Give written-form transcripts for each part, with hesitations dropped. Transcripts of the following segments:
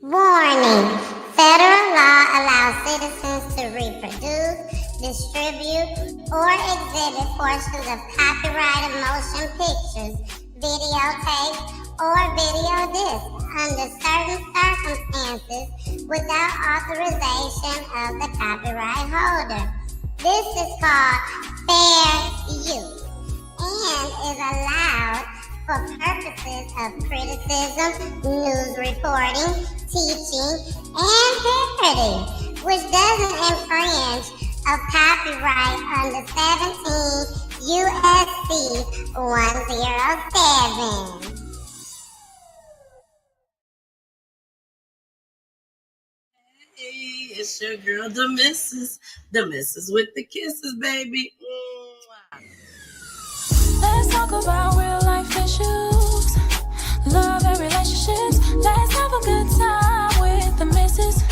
Warning: federal law allows citizens to reproduce, distribute, or exhibit portions of copyrighted motion pictures, videotapes, or video discs under certain circumstances without authorization of the copyright holder. This is called fair use and is allowed for purposes of criticism, news reporting, teaching, and parody, which doesn't infringe of copyright under 17 USC 107. Hey, it's your girl, the missus with the kisses, baby. Let's talk about real life issues, love and relationships. Let's have a good time with the missus.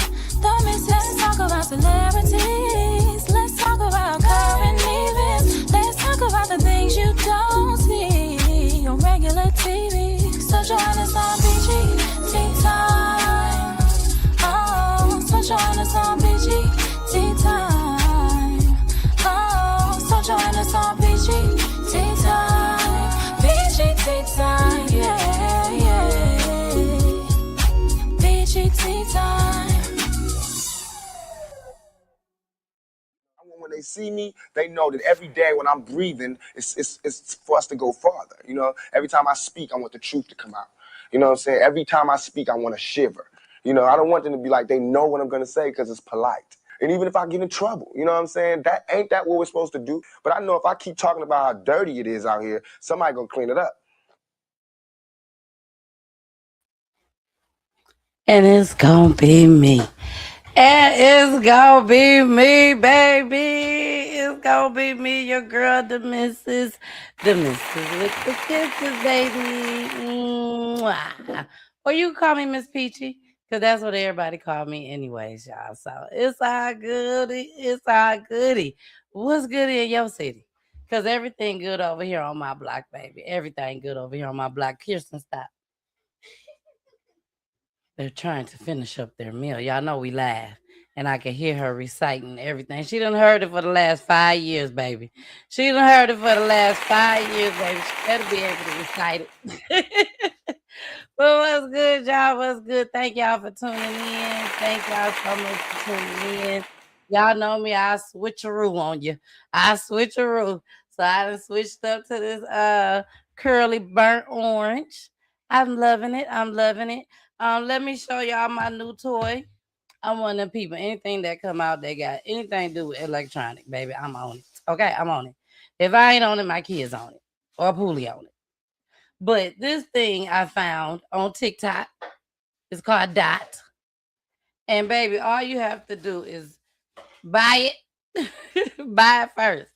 Let's talk about celebrities. Let's talk about current events. Let's talk about the things you don't see on regular TV. So join us on Peachy Tea Tyme. Oh, so join us on Peachy Tea Tyme. Oh, so join us on Peachy Tea Tyme. Peachy Tea Tyme, yeah, yeah. Peachy Tea Tyme. When they see me, they know that every day when I'm breathing, it's for us to go farther. You know, every time I speak, I want the truth to come out. You know what I'm saying? Every time I speak, I want to shiver. You know, I don't want them to be like, they know what I'm going to say because it's polite. And even if I get in trouble, you know what I'm saying? That ain't that what we're supposed to do? But I know if I keep talking about how dirty it is out here, somebody going to clean it up. And it's gonna be me. And it's gonna be me, baby. It's gonna be me, your girl, the missus with the kisses, baby. Mwah. Or you call me Miss Peachy, because that's what everybody call me anyways, y'all. So it's all goody. It's all goody. What's good in your city? Because everything good over here on my block, baby. Everything good over here on my block. Kirsten, stop. They're trying to finish up their meal. Y'all know we laugh. And I can hear her reciting everything. She done heard it for the last 5 years, baby. She done heard it for the last 5 years, baby. She better be able to recite it. Well, what's good, y'all? What's good? Thank y'all for tuning in. Thank y'all so much for tuning in. Y'all know me. I switcheroo on you. I switcheroo. So I done switched up to this curly burnt orange. I'm loving it. I'm loving it. Let me show y'all my new toy. I'm one of them people. Anything that come out, they got anything to do with electronic, baby. I'm on it. Okay, I'm on it. If I ain't on it, my kids on it. Or Poolie on it. But this thing I found on TikTok is called Dot. And baby, all you have to do is buy it. Buy it first.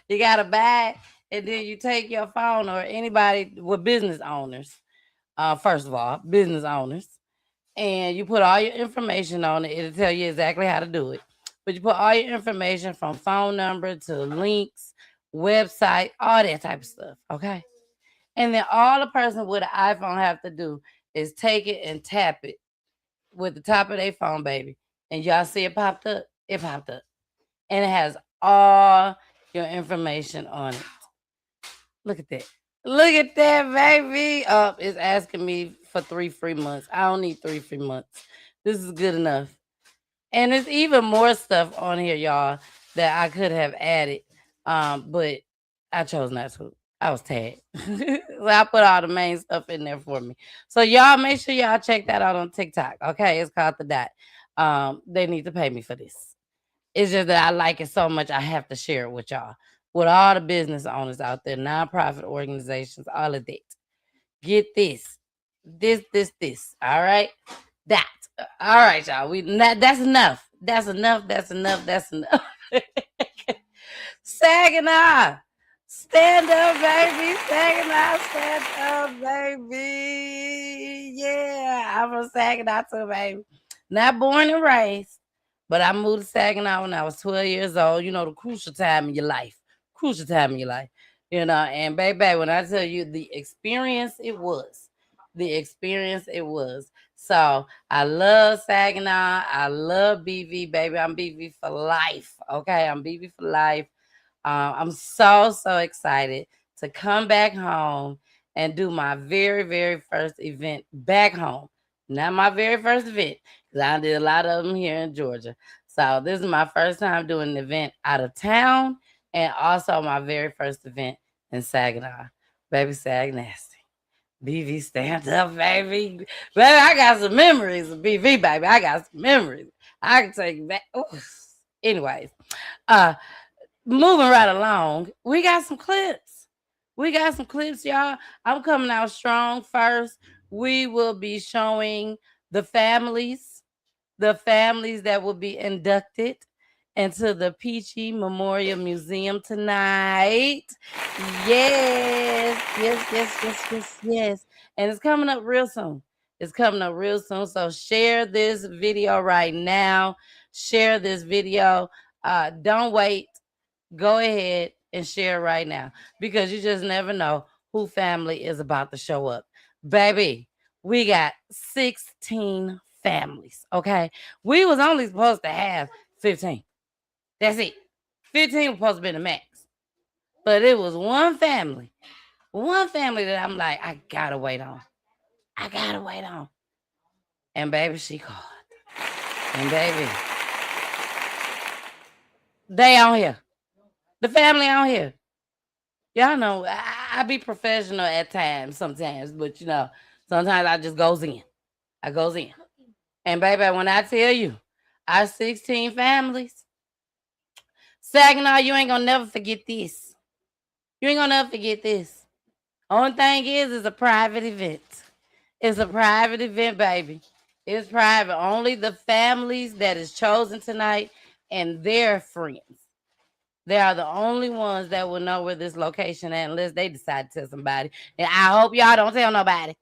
You gotta buy it, and then you take your phone or anybody with business owners. First of all, business owners. And you put all your information on it. It'll tell you exactly how to do it. But you put all your information from phone number to links, website, all that type of stuff. Okay. And then all the person with an iPhone have to do is take it and tap it with the top of their phone, baby. And y'all see it popped up? It popped up. And it has all your information on it. Look at that. Look at that, baby. It's asking me for 3 free months. I don't need 3 free months. This is good enough. And there's even more stuff on here, y'all, that I could have added. But I chose not to. I was tagged. So I put all the main stuff in there for me. So y'all make sure y'all check that out on TikTok. Okay. It's called The Dot. They need to pay me for this. It's just that I like it so much, I have to share it with y'all. With all the business owners out there, nonprofit organizations, all of that. Get this. This. All right. That. All right, y'all. That's enough. That's enough. That's enough. That's enough. Saginaw. Stand up, baby. Saginaw, stand up, baby. Yeah. I'm from Saginaw too, baby. Not born and raised, but I moved to Saginaw when I was 12 years old. You know, the crucial time in your life. Crucial time in your life. You know, and baby, when I tell you the experience it was, So I love Saginaw. I love BV, baby. I'm BV for life. Okay, I'm BV for life. I'm so excited to come back home and do my very first event back home. Not my very first event, because I did a lot of them here in Georgia. So this is my first time doing an event out of town, and also my very first event in Saginaw. Baby Sag Nasty. BV stand up, baby. Baby, I got some memories of BV, baby. I got some memories. I can take you back. Oof. Anyways, uh, moving right along, we got some clips. We got some clips, y'all. I'm coming out strong first. We will be showing the families that will be inducted into the Peachy Memorial Museum tonight. Yes. And it's coming up real soon. It's coming up real soon. So share this video right now. Share this video. Don't wait. Go ahead and share right now, because you just never know who family is about to show up. Baby, we got 16 families, okay? We was only supposed to have 15. That's it. 15 was supposed to be the max. But it was one family that I'm like, I gotta wait on. I gotta wait on. And baby, she called. And baby, they on here. The family on here. Y'all know I be professional at times sometimes, but sometimes I just goes in. I goes in. And baby, when I tell you, our 16 families, Saginaw, you ain't gonna never forget this. You ain't gonna never forget this. Only thing is, it's a private event. It's a private event, baby. It's private. Only the families that is chosen tonight and their friends. They are the only ones that will know where this location at unless they decide to tell somebody. And I hope y'all don't tell nobody.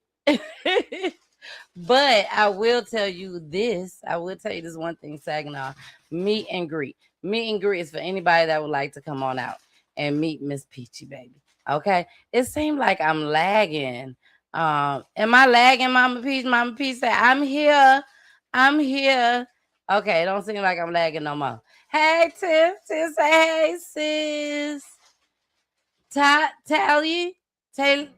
But I will tell you this. I will tell you this one thing, Saginaw. Meet and greet. Meet and greet is for anybody that would like to come on out and meet Miss Peachy, baby. Okay? It seemed like I'm lagging. Am I lagging, Mama Peach? Mama Peach said, I'm here. I'm here. Okay, it don't seem like I'm lagging no more. Hey, Tiff. Tiff say, hey, sis. Tally. Talay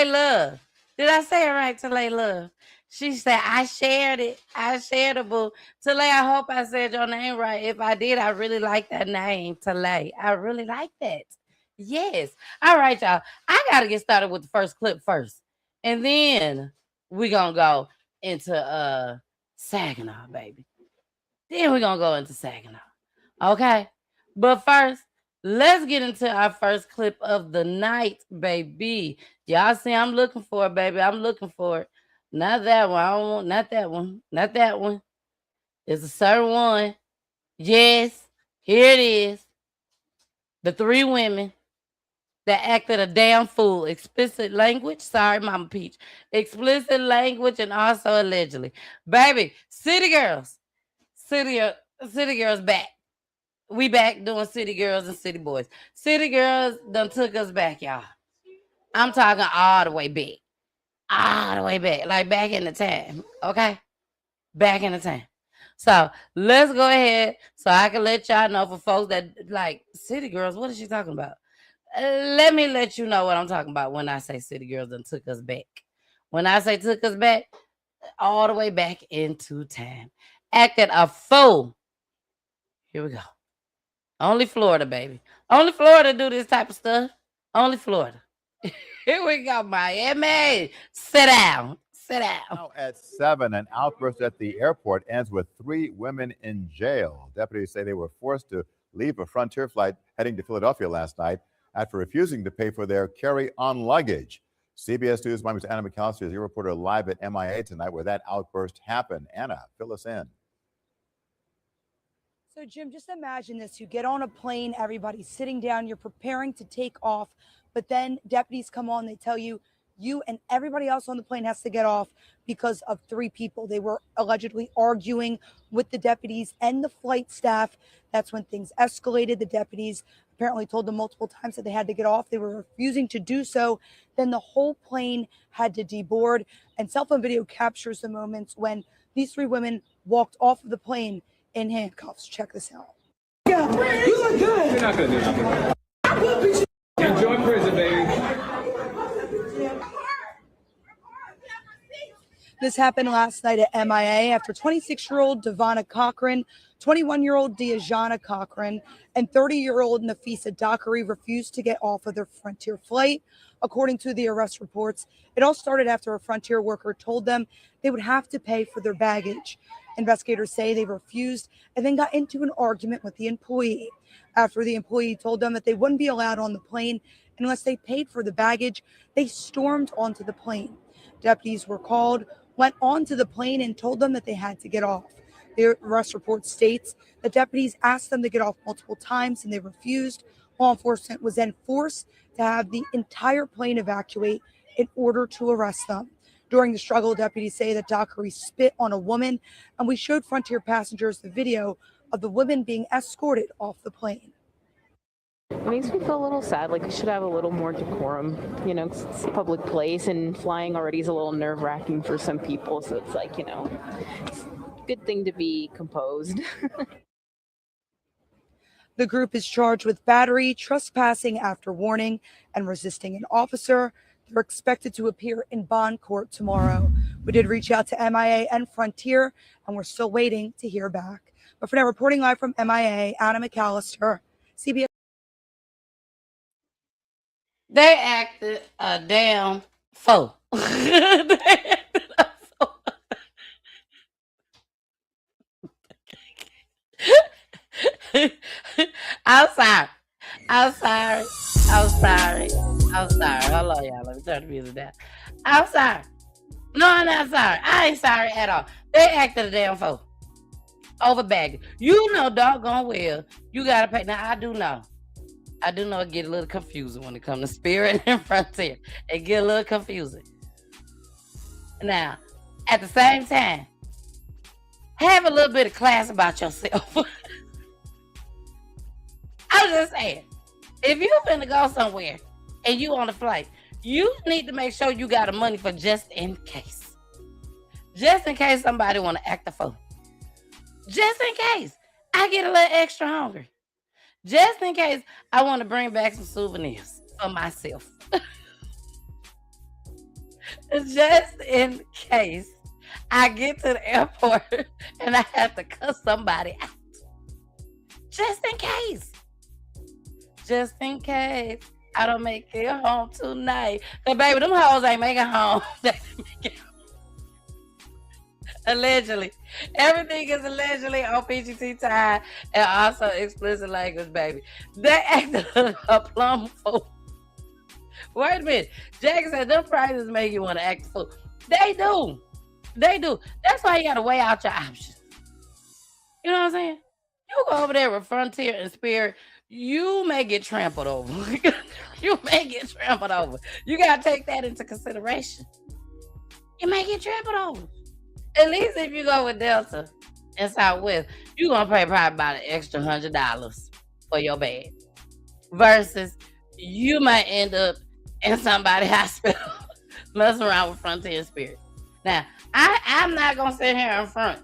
Love. Did I say it right? Talay Love. She said, I shared it. I shared it, boo. Talay, I hope I said your name right. If I did, I really like that name, Talay. I really like that. Yes. All right, y'all. I got to get started with the first clip first. And then we're going to go into Saginaw, baby. Then we're going to go into Saginaw. Okay? But first, let's get into our first clip of the night, baby. Y'all see, I'm looking for it, baby. I'm looking for it. Not that one. I don't want, not that one. Not that one. It's a certain one. Yes, here it is. The three women that acted a damn fool. Explicit language. Sorry, Mama Peach. Explicit language and also allegedly. Baby, City Girls. City Girls back. We back doing City Girls and City Boys. City Girls done took us back, y'all. I'm talking all the way back. All the way back. Like back in the time. Okay? Back in the time. So let's go ahead so I can let y'all know, for folks that like City Girls, what is she talking about? Let me let you know what I'm talking about when I say City Girls done took us back. When I say took us back, all the way back into time. Acted a fool. Here we go. Only Florida, baby. Only Florida do this type of stuff. Only Florida. Here we go, Miami. Sit down. Sit down. Now at 7, an outburst at the airport ends with 3 women in jail. Deputies say they were forced to leave a Frontier flight heading to Philadelphia last night after refusing to pay for their carry-on luggage. CBS News Miami's Anna McAllister is your reporter live at MIA tonight where that outburst happened. Anna, fill us in. So, Jim, just imagine this. You get on a plane, everybody's sitting down, you're preparing to take off, but then deputies come on, they tell you You and everybody else on the plane has to get off because of 3 people. They were allegedly arguing with the deputies and the flight staff. That's when things escalated. The deputies apparently told them multiple times that they had to get off. They were refusing to do so. Then the whole plane had to deboard. And cell phone video captures the moments when these 3 women walked off of the plane in handcuffs. Check this out. Yeah, you look good. You're not gonna do nothing. Enjoy prison, baby. This happened last night at MIA after 26-year-old Devonna Cochran, 21-year-old Diajana Cochran, and 30-year-old Nafisa Dockery refused to get off of their Frontier flight. According to the arrest reports, it all started after a Frontier worker told them they would have to pay for their baggage. Investigators say they refused and then got into an argument with the employee. After the employee told them that they wouldn't be allowed on the plane unless they paid for the baggage, they stormed onto the plane. Deputies were called, went onto the plane, and told them that they had to get off. The arrest report states that deputies asked them to get off multiple times and they refused. Law enforcement was then forced to have the entire plane evacuate in order to arrest them. During the struggle, deputies say that Dockery spit on a woman, and we showed Frontier passengers the video of the women being escorted off the plane. It makes me feel a little sad. Like, we should have a little more decorum, you know, 'cause it's a public place, and flying already is a little nerve-wracking for some people. So it's like, you know, it's a good thing to be composed. The group is charged with battery, trespassing after warning, and resisting an officer. They're expected to appear in bond court tomorrow. We did reach out to MIA and Frontier, and we're still waiting to hear back. But for now, reporting live from MIA, Anna McAllister, CBS. They acted a damn fool. They acted a fool. I'm sorry. I'm sorry. I'm sorry. I'm sorry. Hold on, y'all. Let me turn the music down. I'm sorry. No, I'm not sorry. I ain't sorry at all. They acted a damn fool. Over baggage. You know doggone well you gotta pay. Now I do know it get a little confusing when it comes to Spirit and Frontier. It get a little confusing. Now, at the same time, have a little bit of class about yourself. I'm just saying, if you finna go somewhere and you on the flight, you need to make sure you got the money for just in case. Just in case somebody want to act a fool. Just in case I get a little extra hungry. Just in case I want to bring back some souvenirs for myself. Just in case I get to the airport and I have to cut somebody out. Just in case. Just in case I don't make it home tonight. Cause baby, them hoes ain't making home. Allegedly. Everything is allegedly on Peachy Tea Tyme and also explicit language, baby. They acted a plum fool. Wait a minute. Jack said them prices make you want to act a fool. They do. They do. That's why you got to weigh out your options. You know what I'm saying? You go over there with Frontier and Spirit, you may get trampled over. You may get trampled over. You got to take that into consideration. You may get trampled over. At least if you go with Delta and Southwest, you're going to pay probably about an extra $100 for your bag. Versus you might end up in somebody's hospital messing around with Frontier and Spirit. Now, I'm not going to sit here in front.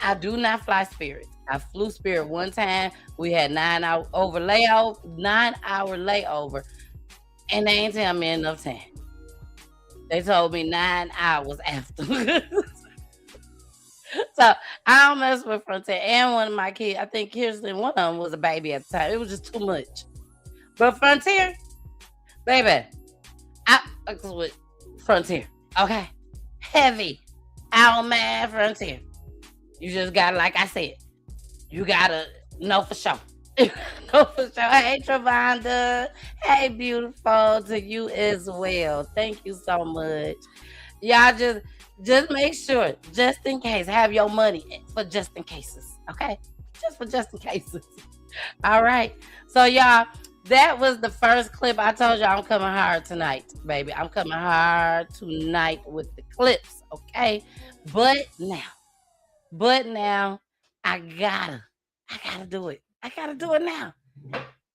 I do not fly Spirit. I flew Spirit one time. We had 9 hour layover, and they ain't tell me enough time. They told me 9 hours after. So I don't mess with Frontier. And one of my kids, I think Kirsten, one of them was a baby at the time. It was just too much. But Frontier, baby, I fucks with Frontier. Okay? Heavy. I don't mind Frontier. You just gotta, like I said, you gotta know for sure. Know for sure. Hey, Travonda. Hey, beautiful. To you as well. Thank you so much. Y'all just make sure, just in case, have your money for just in cases. Okay? Just for just in cases. All right. So, y'all, That was the first clip. I told you I'm coming hard tonight, baby. I'm coming hard tonight with the clips, okay? But now, I gotta do it. I gotta do it now.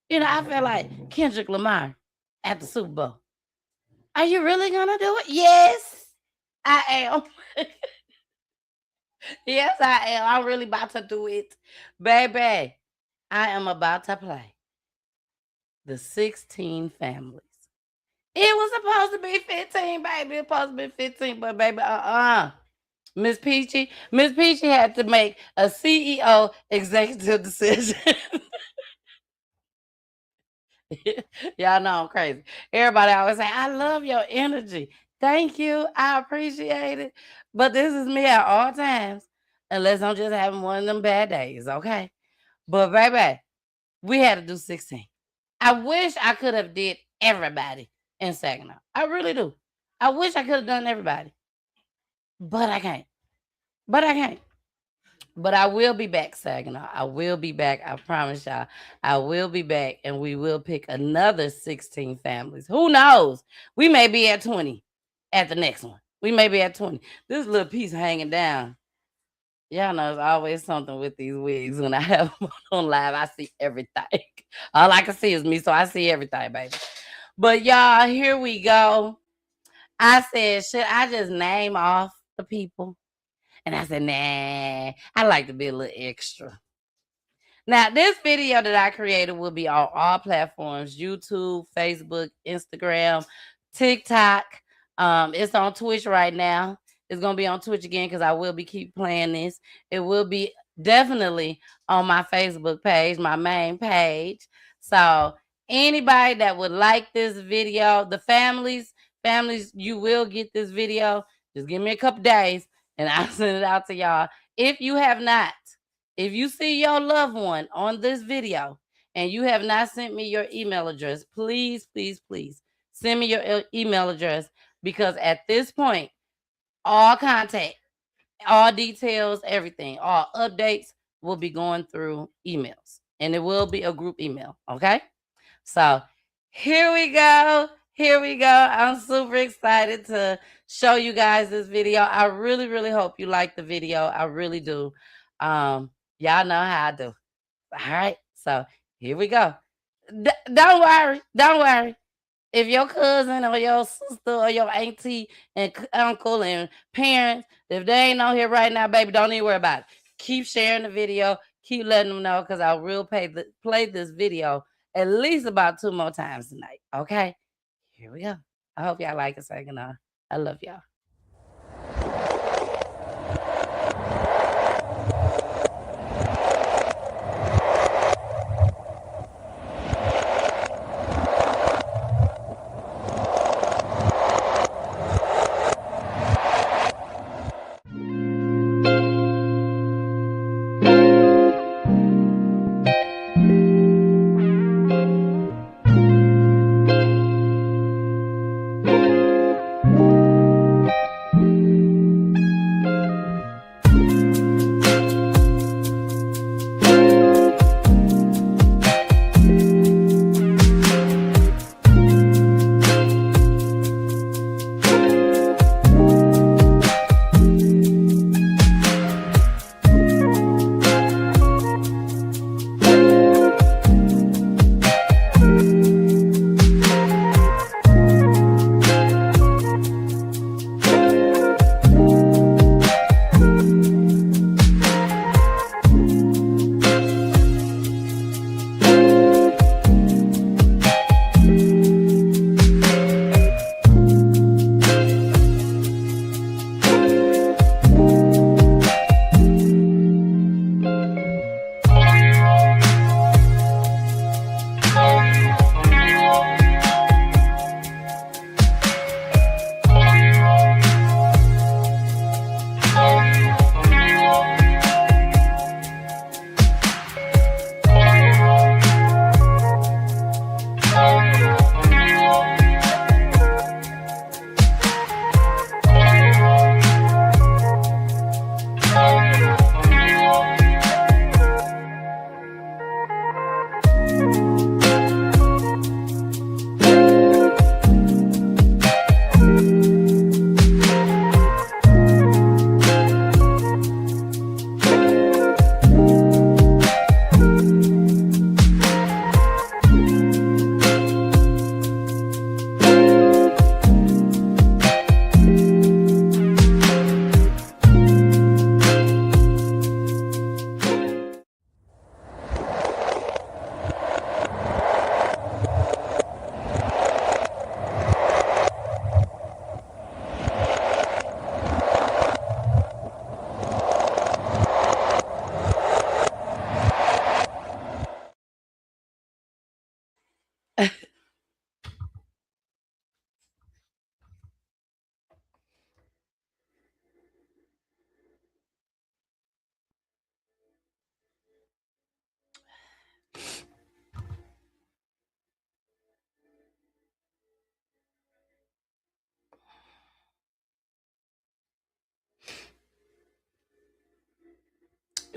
You know, I feel like Kendrick Lamar at the Super Bowl. Are you really gonna do it? Yes, I am. Yes, I am. I'm really about to do it, baby. I am about to play the 16 families. It was supposed to be 15, baby. It was supposed to be 15, but baby, Miss Peachy had to make a CEO executive decision. Y'all know I'm crazy. Everybody always say, I love your energy. Thank you. I appreciate it. But this is me at all times, unless I'm just having one of them bad days, okay? But baby, we had to do 16. I wish I could have did everybody in Saginaw. I really do. I wish I could have done everybody. But I can't. But I will be back, Saginaw. I will be back. I promise y'all. I will be back, and we will pick another 16 families. Who knows? We may be at 20 at the next one. We may be at 20. This little piece hanging down. Y'all know it's always something with these wigs. When I have them on live, I see everything. All I can see is me, so I see everything, baby. But y'all, here we go. I said, should I just name off the people? And I said, nah, I like to be a little extra. Now, this video that I created will be on all platforms: YouTube, Facebook, Instagram, TikTok. It's on Twitch right now. It's going to be on Twitch again because I will be keep playing this. It will be definitely on my Facebook page, my main page. So anybody that would like this video, the families, you will get this video. Just give me a couple days and I'll send it out to y'all. If you have not, if you see your loved one on this video and you have not sent me your email address, please send me your email address, because at this point, all contact, all details, everything, all updates will be going through emails, and it will be a group email. Okay. So here we go. I'm super excited to show you guys this video. I really hope you like the video. I really do. Y'all know how I do. All right. So here we go. Don't worry. If your cousin or your sister or your auntie and uncle and parents, if they ain't on here right now, baby, don't even worry about it. Keep sharing the video. Keep letting them know, because I will play this video at least about 2 more times tonight. Okay? Here we go. I hope y'all like it, Saginaw. I love y'all.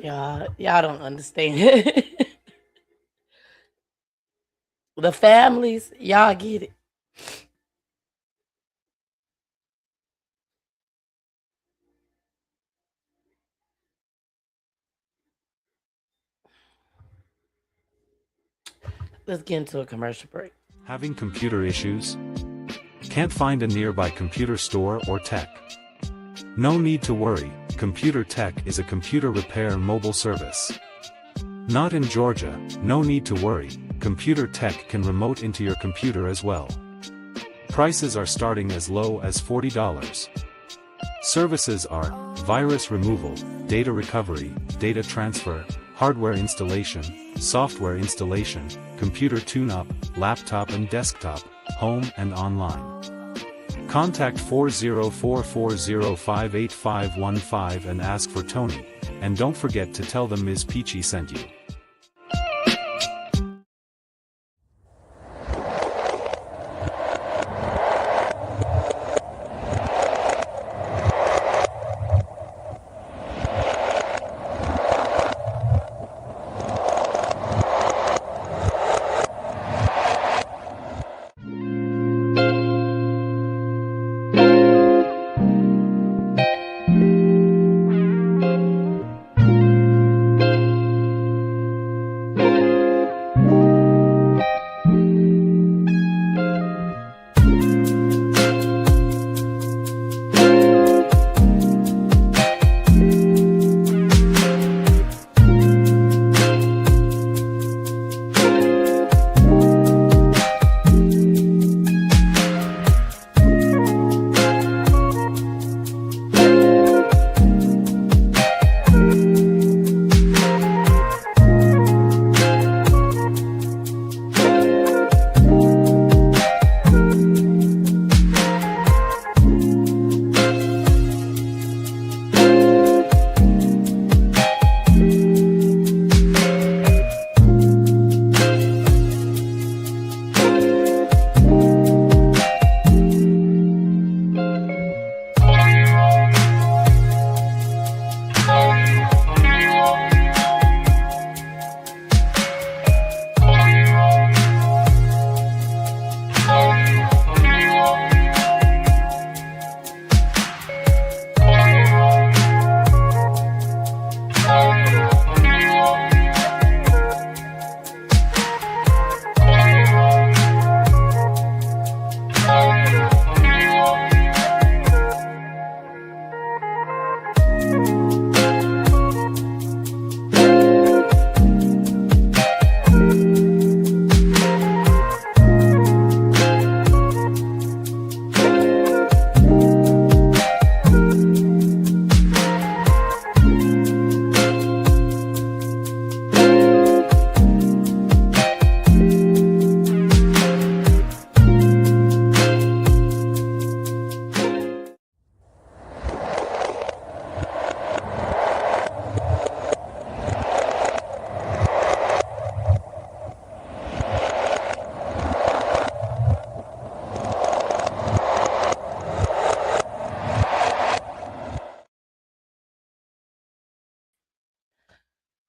Y'all don't understand. The families, y'all get it. Let's get into a commercial break. Having computer issues? Can't find a nearby computer store or tech? No need to worry, Computer Tech is a computer repair mobile service. Not in Georgia, no need to worry, Computer Tech can remote into your computer as well. Prices are starting as low as $40. Services are virus removal, data recovery, data transfer, hardware installation, software installation, computer tune-up, laptop and desktop, home and online. Contact 40440585515 and ask for Tony, and don't forget to tell them Ms. Peachy sent you.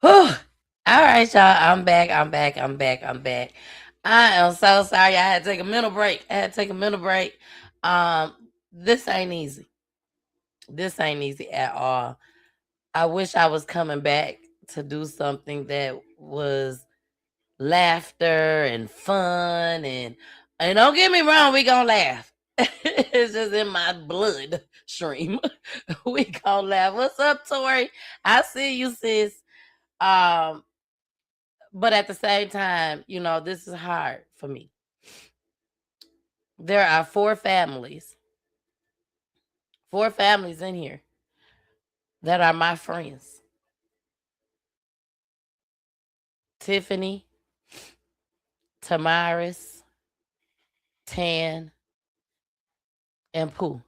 Whew. All right, y'all. I'm back. I am so sorry. I had to take a mental break. This ain't easy. This ain't easy at all. I wish I was coming back to do something that was laughter and fun and don't get me wrong, we gonna laugh. It's just in my blood stream. We gonna laugh. What's up, Tori? I see you, sis. But at the same time, this is hard for me. There are four families in here that are my friends. Tiffany, Tamaris, Tan, and Pooh.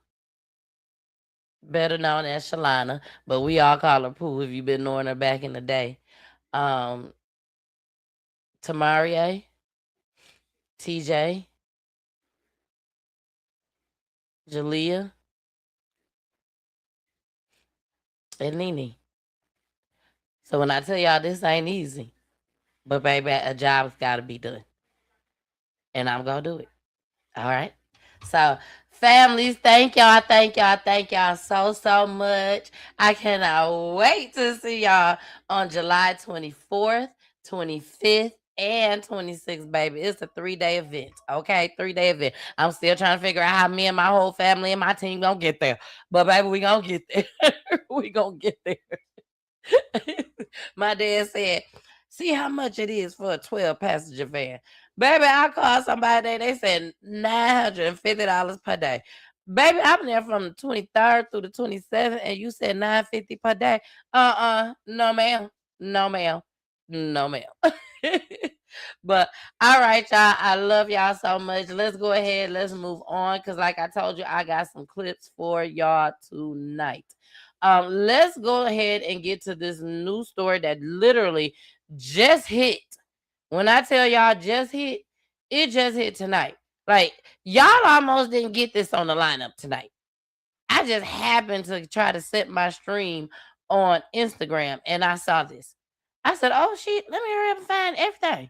Better known as Shalana, but we all call her Pooh if you've been knowing her back in the day. Tamarie, TJ, Jalea, and Nene. So when I tell y'all this ain't easy, but baby, a job's got to be done. And I'm going to do it. All right. So, families, thank y'all so much. I cannot wait to see y'all on July 24th, 25th, and 26th, baby. It's a 3-day event. Okay, 3-day event. I'm still trying to figure out how me and my whole family and my team gonna get there. But baby, we gonna get there. We gonna get there. My dad said, see how much it is for a 12-passenger van. Baby, I called somebody, they said $950 per day. Baby, I'm there from the 23rd through the 27th, and you said $950 per day. No, ma'am. No, ma'am. No, ma'am. But all right, y'all. I love y'all so much. Let's go ahead. Let's move on. Because like I told you, I got some clips for y'all tonight. Let's go ahead and get to this new story that literally just hit. When I tell y'all just hit, it just hit tonight. Like, y'all almost didn't get this on the lineup tonight. I just happened to try to set my stream on Instagram and I saw this. I said, oh shit, let me hurry up and find everything.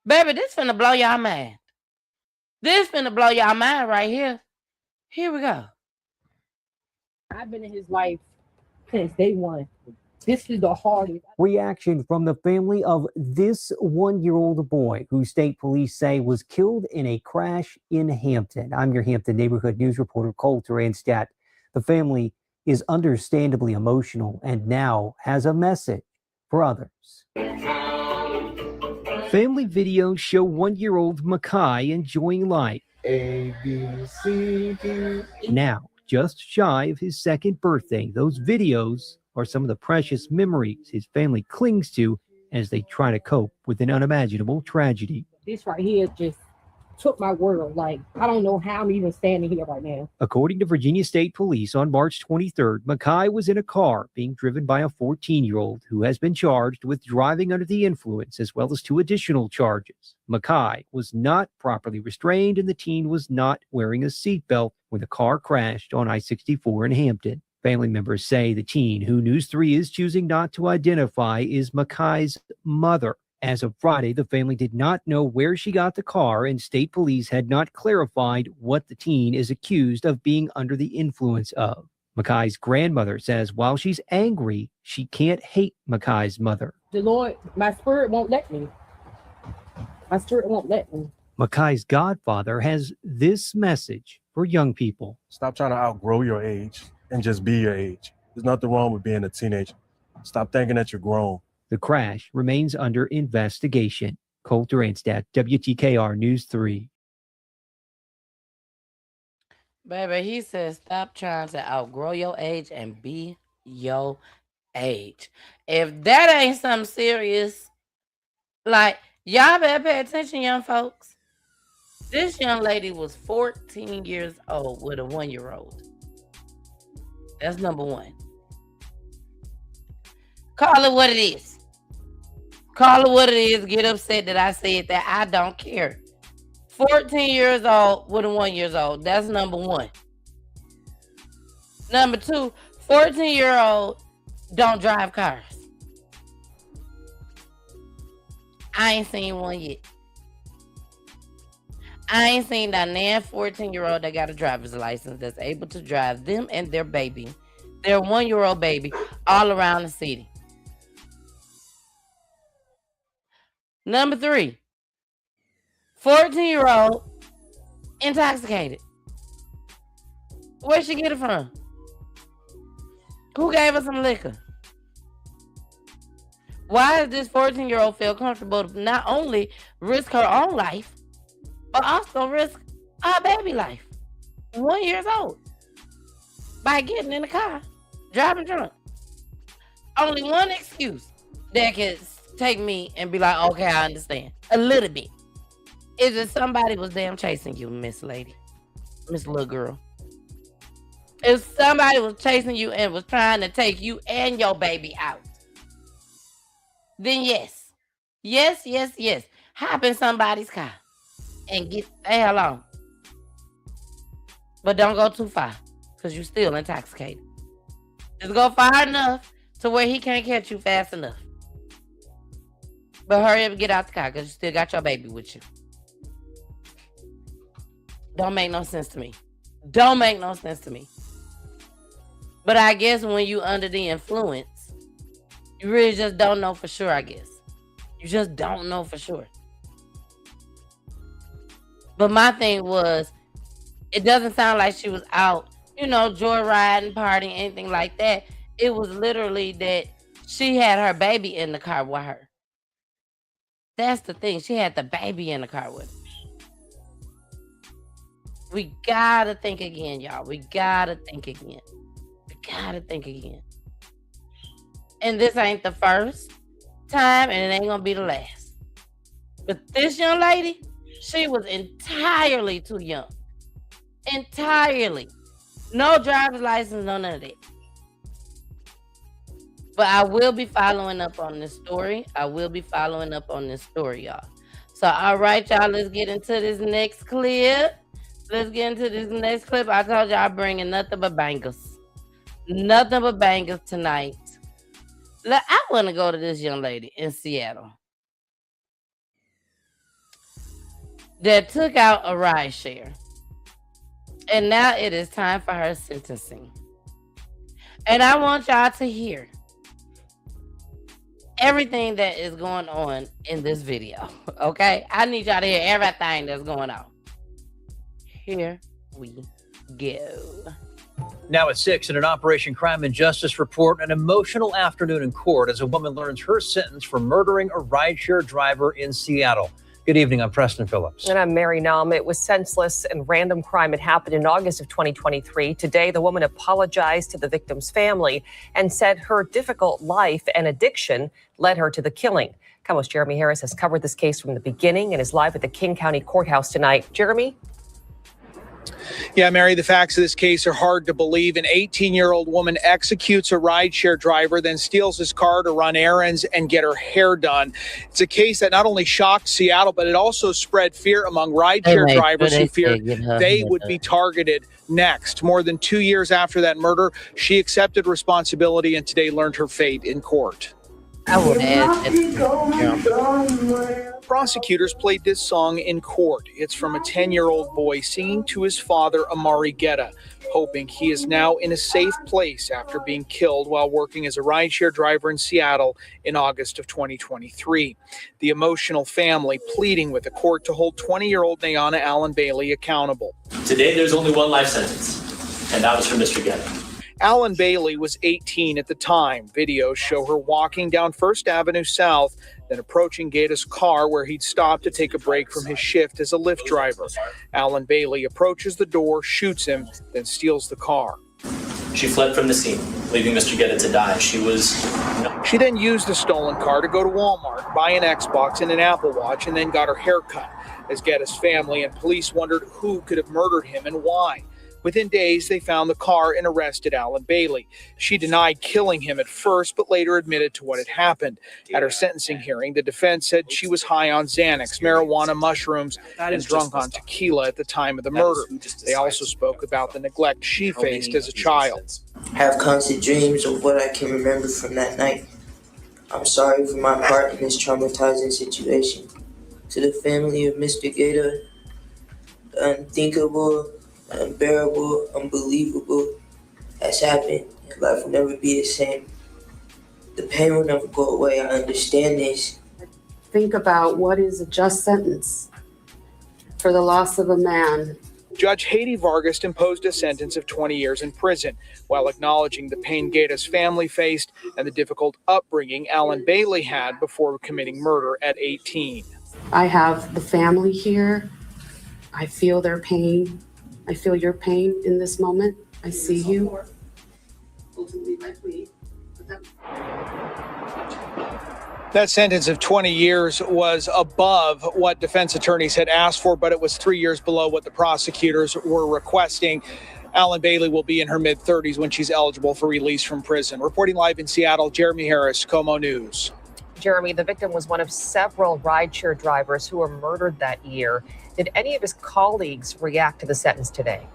Baby, this finna blow y'all mind. This finna blow y'all mind right here. Here we go. I've been in his life since day one. This is the hardest. Reaction from the family of this 1-year-old boy who state police say was killed in a crash in Hampton. I'm your Hampton neighborhood news reporter, Colter Anstat. The family is understandably emotional and now has a message for others. Family videos show 1-year-old Makai enjoying life. A, B, C, D. Now, just shy of his 2nd birthday, those videos are some of the precious memories his family clings to as they try to cope with an unimaginable tragedy. This right here just took my world. Like, I don't know how I'm even standing here right now. According to Virginia State Police, on March 23rd, Makai was in a car being driven by a 14-year-old who has been charged with driving under the influence, as well as 2 additional charges. Makai was not properly restrained and the teen was not wearing a seatbelt when the car crashed on I-64 in Hampton. Family members say the teen, who News 3 is choosing not to identify, is Makai's mother. As of Friday, the family did not know where she got the car, and state police had not clarified what the teen is accused of being under the influence of. Makai's grandmother says while she's angry, she can't hate Makai's mother. The Lord, my spirit won't let me. My spirit won't let me. Makai's godfather has this message for young people. Stop trying to outgrow your age and just be your age. There's nothing wrong with being a teenager. Stop thinking that you're grown. The crash remains under investigation. Colter Anstat, WTKR News 3. Baby, he says stop trying to outgrow your age and be your age. If that ain't something serious, like, y'all better pay attention, young folks. This young lady was 14 years old with a 1-year-old. That's number one. Call it what it is. Call it what it is. Get upset that I said that. I don't care. 14 years old with a 1-year-old. That's number one. Number two, 14-year-old don't drive cars. I ain't seen one yet. I ain't seen that nan 14-year-old that got a driver's license that's able to drive them and their baby, their 1-year-old baby, all around the city. Number three, 14-year-old intoxicated. Where'd she get it from? Who gave her some liquor? Why does this 14-year-old feel comfortable to not only risk her own life, but also risk her baby life? 1 year old. By getting in the car, driving drunk. Only one excuse that can take me and be like, okay, I understand. A little bit. Is that somebody was damn chasing you, Miss Lady. Miss Little Girl. If somebody was chasing you and was trying to take you and your baby out, then yes. Yes. Hop in somebody's car and get the hell on. But don't go too far, because you're still intoxicated. Just go far enough to where he can't catch you fast enough. But hurry up and get out the car because you still got your baby with you. Don't make no sense to me. Don't make no sense to me. But I guess when you under the influence, you really just don't know for sure, I guess. You just don't know for sure. But my thing was, it doesn't sound like she was out, joyriding, partying, anything like that. It was literally that she had her baby in the car with her. That's the thing. She had the baby in the car with her. We gotta think again, y'all. We gotta think again. We gotta think again. And this ain't the first time, and it ain't gonna be the last. But this young lady, she was entirely too young. Entirely. No driver's license, no none of that. But I will be following up on this story. Y'all. So, all right, y'all, let's get into this next clip. I told y'all I'm bringing nothing but bangers. Nothing but bangers tonight. I want to go to this young lady in Seattle that took out a rideshare. And now it is time for her sentencing. And I want y'all to hear everything that is going on in this video. Okay? I need y'all to hear everything that's going on. Here we go. Now at 6 in an Operation Crime and Justice report, an emotional afternoon in court as a woman learns her sentence for murdering a rideshare driver in Seattle. Good evening, I'm Preston Phillips. And I'm Mary Naum. It was senseless and random crime. It happened in August of 2023. Today, the woman apologized to the victim's family and said her difficult life and addiction led her to the killing. KOMO's Jeremy Harris has covered this case from the beginning and is live at the King County Courthouse tonight. Jeremy? Yeah, Mary, the facts of this case are hard to believe. An 18-year-old woman executes a rideshare driver, then steals his car to run errands and get her hair done. It's a case that not only shocked Seattle, but it also spread fear among rideshare drivers who feared they would be targeted next. More than 2 years after that murder, she accepted responsibility and today learned her fate in court. Prosecutors played this song in court. It's from a 10-year-old boy singing to his father, Amari Guetta, hoping he is now in a safe place after being killed while working as a rideshare driver in Seattle in August of 2023. The emotional family pleading with the court to hold 20-year-old Nayana Allen Bailey accountable. Today, there's only one life sentence, and that was for Mr. Guetta. Allen Bailey was 18 at the time. Videos show her walking down First Avenue South, then approaching Guetta's car where he'd stopped to take a break from his shift as a Lyft driver. Allen Bailey approaches the door, shoots him, then steals the car. She fled from the scene, leaving Mr. Guetta to die. She then used the stolen car to go to Walmart, buy an Xbox and an Apple Watch, and then got her hair cut. As Guetta's family and police wondered who could have murdered him and why. Within days, they found the car and arrested Allen Bailey. She denied killing him at first, but later admitted to what had happened. At her sentencing hearing, the defense said she was high on Xanax, marijuana, mushrooms, and drunk on tequila at the time of the murder. They also spoke about the neglect she faced as a child. I have constant dreams of what I can remember from that night. I'm sorry for my part in this traumatizing situation. To the family of Mr. Guetta, the unthinkable, unbearable, unbelievable has happened, and life will never be the same. The pain will never go away. I understand this. Think about what is a just sentence for the loss of a man. Judge Haiti Vargas imposed a sentence of 20 years in prison, while acknowledging the pain Guetta's family faced and the difficult upbringing Allen Bailey had before committing murder at 18. I have the family here. I feel their pain. I feel your pain in this moment. I see you. That sentence of 20 years was above what defense attorneys had asked for, but it was 3 years below what the prosecutors were requesting. Allen Bailey will be in her mid-30s when she's eligible for release from prison. Reporting live in Seattle, Jeremy Harris, KOMO News. Jeremy, the victim was one of several rideshare drivers who were murdered that year. Did any of his colleagues react to the sentence today?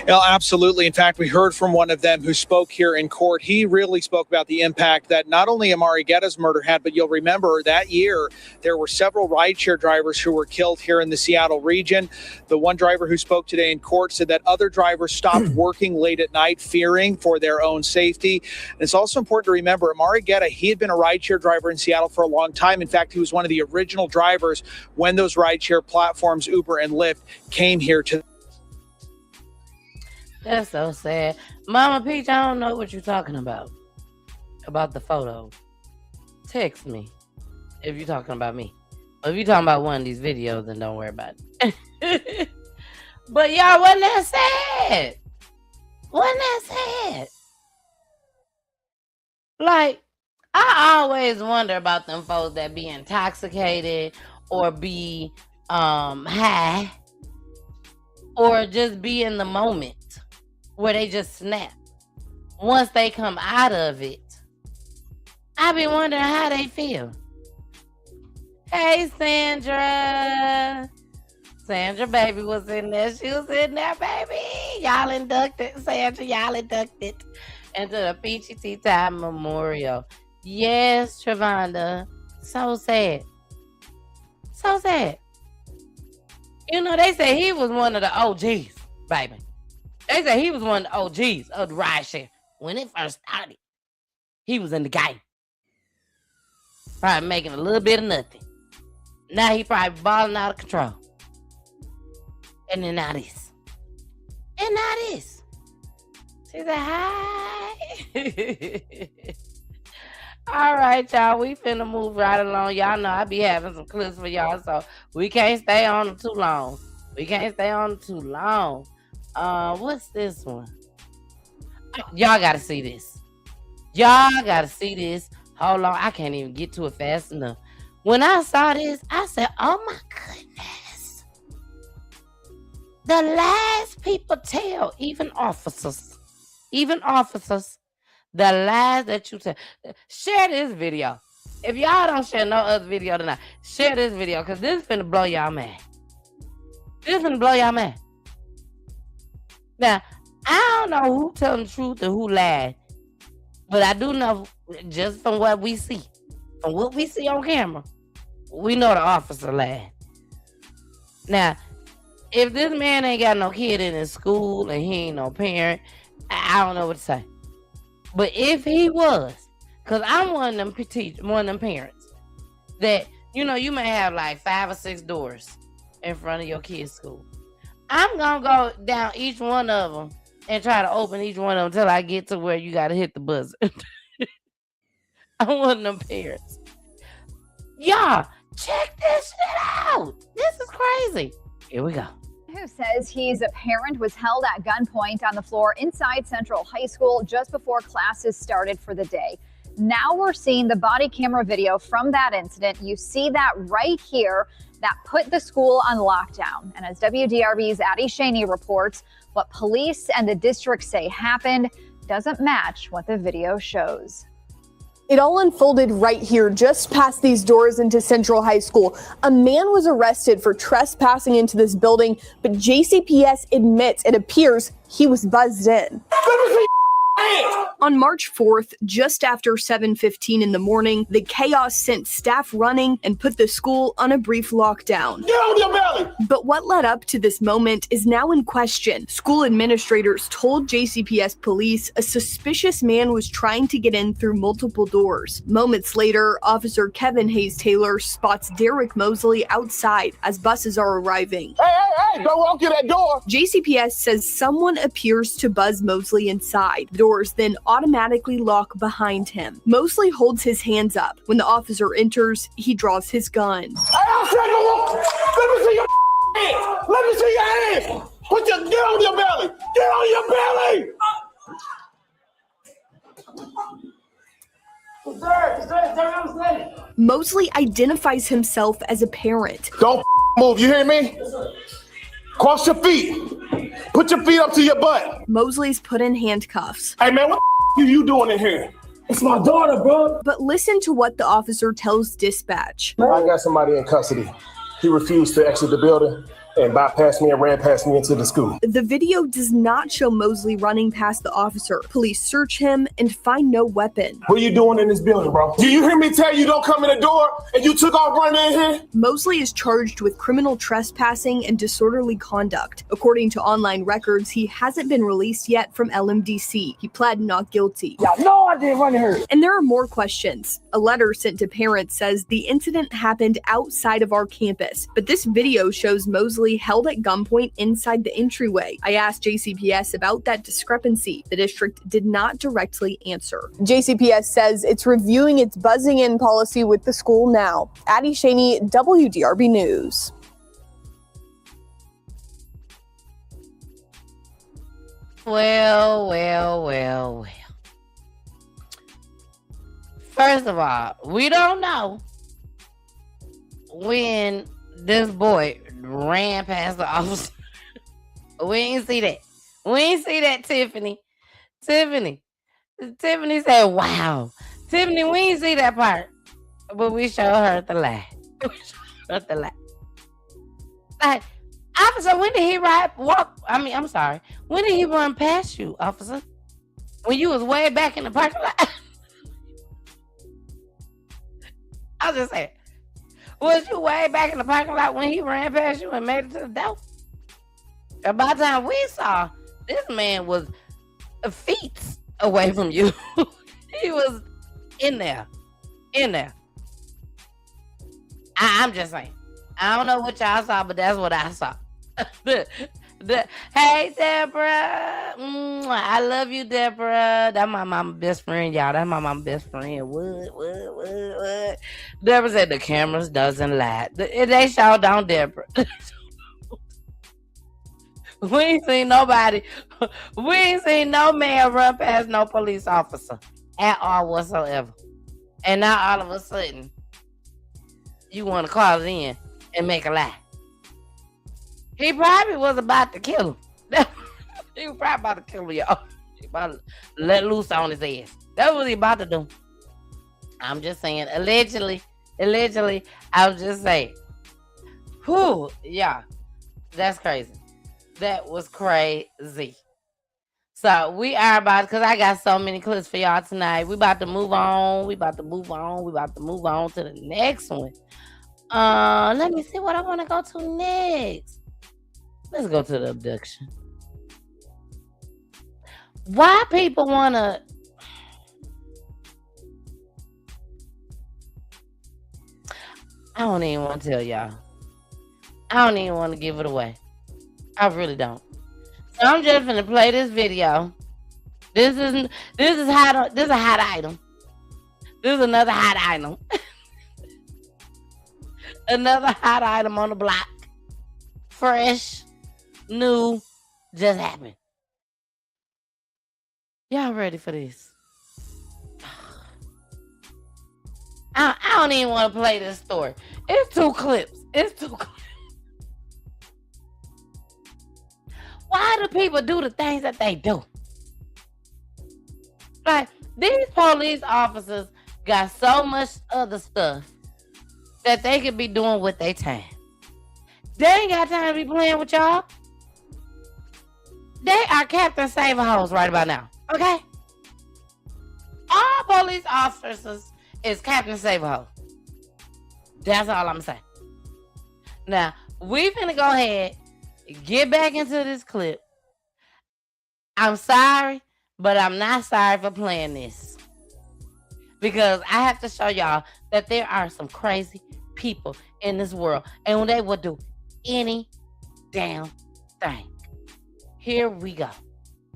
Yeah, absolutely. In fact, we heard from one of them who spoke here in court. He really spoke about the impact that not only Amari Guetta's murder had, but you'll remember that year there were several rideshare drivers who were killed here in the Seattle region. The one driver who spoke today in court said that other drivers stopped working late at night, fearing for their own safety. And it's also important to remember Amari Guetta, he had been a rideshare driver in Seattle for a long time. In fact, he was one of the original drivers when those rideshare platforms, Uber and Lyft, came here to. That's so sad. Mama Peach, I don't know what you're talking about the photo. Text me if you're talking about me. But if you're talking about one of these videos, then don't worry about it. But y'all, wasn't that sad? Wasn't that sad? Like, I always wonder about them folks that be intoxicated or be high or just be in the moment where they just snap. Once they come out of it, I be wondering how they feel. Hey, Sandra. Sandra, baby, was in there. She was in there, baby. Y'all inducted, Sandra, y'all inducted into the Peachy Tea Tyme Memorial. Yes, Trevonda. So sad. So sad. You know, they say he was one of the OGs, baby. They say he was one of the OGs of the rideshare. When it first started, he was in the game. Probably making a little bit of nothing. Now he probably balling out of control. And then now this. And now this. She said, hi. All right, y'all. We finna move right along. Y'all know I be having some clips for y'all, so we can't stay on them too long. What's this one? Y'all gotta see this. Hold on, I can't even get to it fast enough. When I saw this, I said, oh my goodness. The lies people tell, even officers, the lies that you tell. Share this video. If y'all don't share no other video tonight, share this video, because this is finna blow y'all mad. Now, I don't know who telling the truth and who lied, but I do know, just from what we see on camera, we know the officer lied. Now, if this man ain't got no kid in his school and he ain't no parent, I don't know what to say. But if he was, because I'm one of them parents that, you know, you may have like 5 or 6 doors in front of your kid's school. I'm going to go down each one of them and try to open each one of them until I get to where you got to hit the buzzer. I'm one of them parents. Y'all, check this shit out. This is crazy. Here we go. Who says he's a parent was held at gunpoint on the floor inside Central High School just before classes started for the day. Now we're seeing the body camera video from that incident. You see that right here that put the school on lockdown. And as WDRB's Addie Shaney reports, what police and the district say happened doesn't match what the video shows. It all unfolded right here, just past these doors into Central High School. A man was arrested for trespassing into this building, but JCPS admits it appears he was buzzed in. On March 4th, just after 7:15 in the morning, the chaos sent staff running and put the school on a brief lockdown. Get on your belly! But what led up to this moment is now in question. School administrators told JCPS police a suspicious man was trying to get in through multiple doors. Moments later, Officer Kevin Hayes Taylor spots Derek Mosley outside as buses are arriving. Hey, don't walk through that door! JCPS says someone appears to buzz Mosley inside. The doors then automatically lock behind him. Mosley holds his hands up. When the officer enters, he draws his gun. Let me see your hands! Let me see your hands! Get on your belly! Get on your belly! Mosley identifies himself as a parent. Don't move, you hear me? Cross your feet. Put your feet up to your butt. Mosley's put in handcuffs. Hey man, what are you doing in here? It's my daughter, bro. But listen to what the officer tells dispatch. I got somebody in custody. He refused to exit the building. and bypassed me and ran past me into the school. The video does not show Mosley running past the officer. Police search him and find no weapon. What are you doing in this building, bro? Do you hear me tell you don't come in the door and you took off running in here? Mosley is charged with criminal trespassing and disorderly conduct. According to online records, he hasn't been released yet from LMDC. He pled not guilty. Yeah, no, I didn't run her. And there are more questions. A letter sent to parents says the incident happened outside of our campus, but this video shows Mosley held at gunpoint inside the entryway. I asked JCPS about that discrepancy. The district did not directly answer. JCPS says it's reviewing its buzzing in policy with the school now. Addie Shaney, WDRB News. Well. First of all, we don't know when this boy ran past the officer. We ain't see that. We ain't see that, Tiffany. Tiffany said, wow. Tiffany, we ain't see that part. But we showed her the lie. Like, officer, when did he when did he run past you, officer? When you was way back in the parking lot? I was just saying, was you way back in the parking lot when he ran past you and made it to the door? And by the time we saw, this man was feet away from you. He was in there. I'm just saying. I don't know what y'all saw, but that's what I saw. Hey, Deborah. I love you, Deborah. That's my mama's best friend, y'all. That's my mama's best friend. What? Deborah said the cameras doesn't lie. They sure don't, Deborah. We ain't seen nobody. We ain't seen no man run past no police officer at all whatsoever. And now all of a sudden, you want to call it in and make a lie. He probably was about to kill him. He was probably about to kill him, y'all. He about to let loose on his ass. That's what he about to do. I'm just saying, allegedly, I was just saying. Whew, yeah, that's crazy. That was crazy. So we are about, because I got so many clips for y'all tonight. We about to move on. We about to move on to the next one. Let me see what I want to go to next. Let's go to the abduction. Why people want to... I don't even want to tell y'all. I don't even want to give it away. I really don't. So I'm just gonna play this video. This is a hot item. This is another hot item. Another hot item on the block. Fresh, new, just happened. Y'all ready for this? I don't even want to play this story. It's two clips. Why do people do the things that they do? Like, these police officers got so much other stuff that they could be doing with their time. They ain't got time to be playing with y'all. They are Captain Save-A-Hoes right about now, okay? All police officers is Captain Save-A-Hose. That's all I'm saying. Now, we finna go ahead, get back into this clip. I'm sorry, but I'm not sorry for playing this. Because I have to show y'all that there are some crazy people in this world. And they will do any damn thing. Here we go.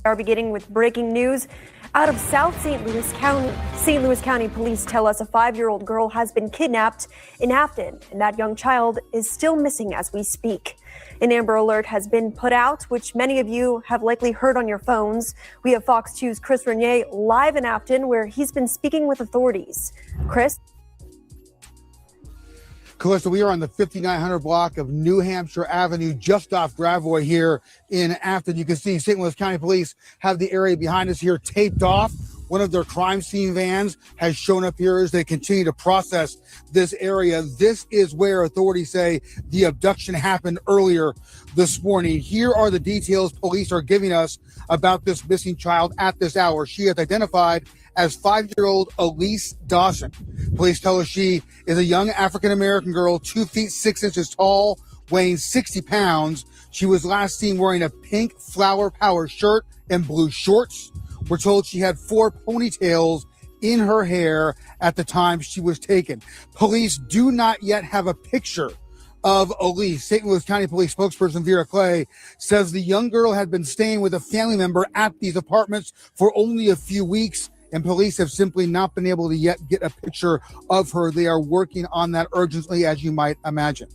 Are beginning with breaking news out of South St. Louis County. St. Louis County police tell us a 5-year-old girl has been kidnapped in Afton, and that young child is still missing as we speak. An Amber Alert has been put out, which many of you have likely heard on your phones. We have Fox 2's Chris Renier live in Afton, where he's been speaking with authorities. Chris? Calista, we are on the 5900 block of New Hampshire Avenue, just off Gravois here in Afton. You can see St. Louis County Police have the area behind us here taped off. One of their crime scene vans has shown up here as they continue to process this area. This is where authorities say the abduction happened earlier this morning. Here are the details police are giving us about this missing child at this hour. She is identified as 5-year-old Elise Dawson. Police tell us she is a young African-American girl, 2 feet 6 inches tall, weighing 60 pounds. She was last seen wearing a pink flower power shirt and blue shorts. We're told she had 4 ponytails in her hair at the time she was taken. Police do not yet have a picture of Elise. St. Louis County Police spokesperson Vera Clay says the young girl had been staying with a family member at these apartments for only a few weeks, and police have simply not been able to yet get a picture of her. They are working on that urgently, as you might imagine.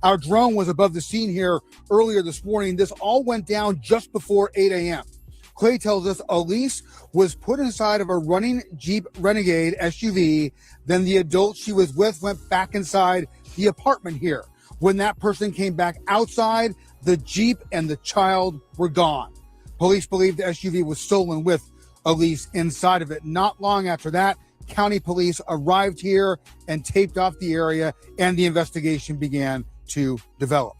Our drone was above the scene here earlier this morning. This all went down just before 8 a.m. Clay tells us Elise was put inside of a running Jeep Renegade SUV. Then the adult she was with went back inside the apartment here. When that person came back outside, the Jeep and the child were gone. Police believe the SUV was stolen with Elise inside of it. Not long after that, county police arrived here and taped off the area, and the investigation began to develop.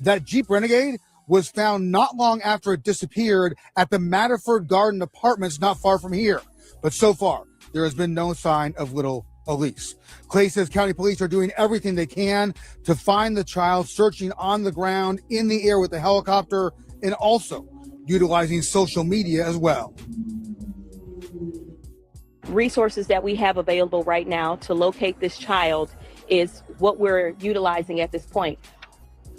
That Jeep Renegade was found not long after it disappeared at the Matterford Garden Apartments not far from here. But so far, there has been no sign of little Elise. Clay says county police are doing everything they can to find the child, searching on the ground, in the air with the helicopter, and also utilizing social media as well. Resources that we have available right now to locate this child is what we're utilizing at this point.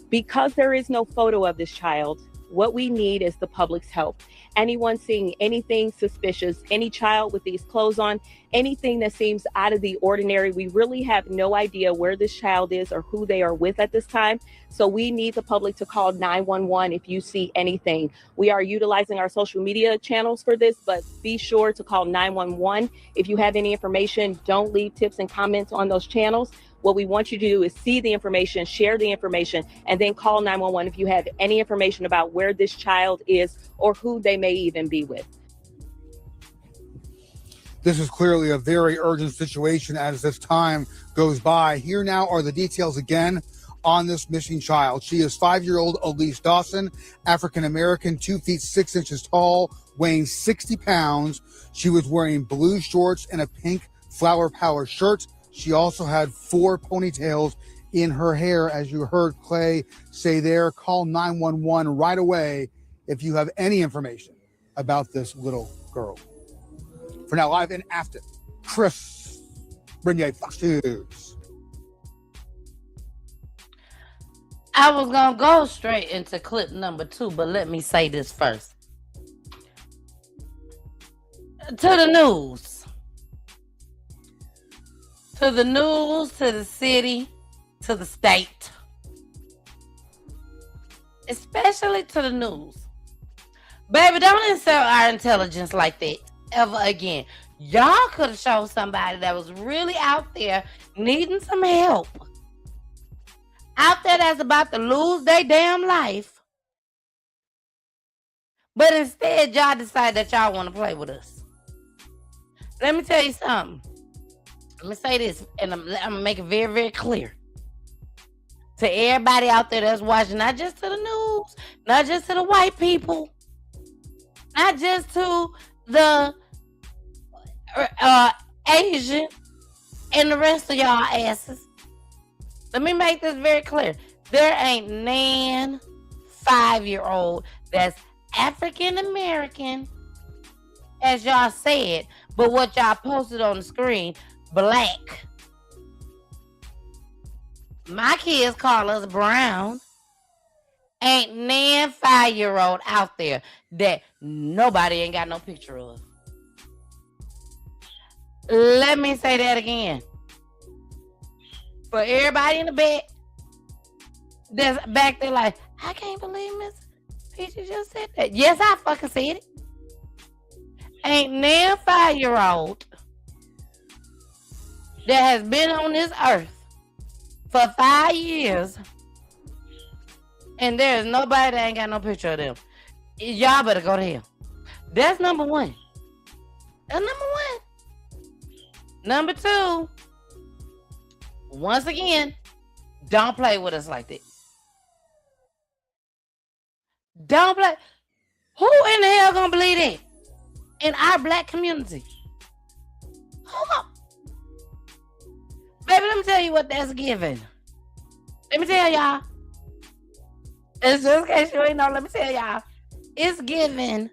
Because there is no photo of this child, what we need is the public's help. Anyone seeing anything suspicious, any child with these clothes on, anything that seems out of the ordinary, we really have no idea where this child is or who they are with at this time. So we need the public to call 911 if you see anything. We are utilizing our social media channels for this, but be sure to call 911 if you have any information. Don't leave tips and comments on those channels. What we want you to do is see the information, share the information, and then call 911 if you have any information about where this child is or who they may even be with. This is clearly a very urgent situation as this time goes by. Here now are the details again on this missing child. She is 5-year-old Elise Dawson, African-American, 2 feet 6 inches tall, weighing 60 pounds. She was wearing blue shorts and a pink flower power shirt. She also had 4 ponytails in her hair, as you heard Clay say there. Call 911 right away if you have any information about this little girl. For now, live in Afton, Chris Bernier, Fox News. I was going to go straight into clip number 2, but let me say this first. To the news. To the news, to the city, to the state. Especially to the news. Baby, don't insult our intelligence like that ever again. Y'all could have shown somebody that was really out there needing some help. Out there that's about to lose their damn life. But instead, y'all decide that y'all want to play with us. Let me tell you something. Let me say this, and I'm going to make it very, very clear. To everybody out there that's watching, not just to the news, not just to the white people, not just to the Asian and the rest of y'all asses. Let me make this very clear. There ain't nan 5-year-old that's African American, as y'all said, but what y'all posted on the screen, black. My kids call us brown. Ain't nan 5-year-old out there that nobody ain't got no picture of. Let me say that again. For everybody in the back that's back there like, I can't believe Miss Peachy just said that. Yes, I fucking said it. Ain't nan 5-year-old that has been on this earth for 5 years, and there is nobody that ain't got no picture of them. Y'all better go to hell. That's number one. That's number one. Number two, once again, don't play with us like that. Don't play. Who in the hell gonna believe that? In our black community. Hold up. Baby, let me tell you what that's giving. Let me tell y'all. It's just in case you ain't know, let me tell y'all. It's giving.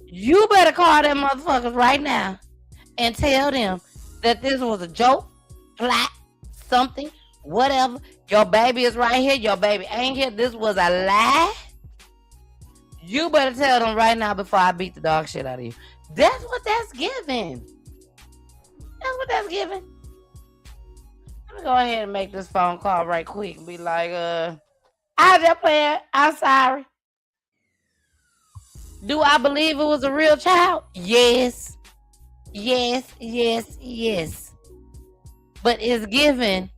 You better call them motherfuckers right now and tell them that this was a joke, plot, something, whatever. Your baby is right here. Your baby ain't here. This was a lie. You better tell them right now before I beat the dog shit out of you. That's what that's giving. That's what that's giving. Let me go ahead and make this phone call right quick and be like, I just playing. I'm sorry. Do I believe it was a real child? Yes. Yes, yes, yes. But it's given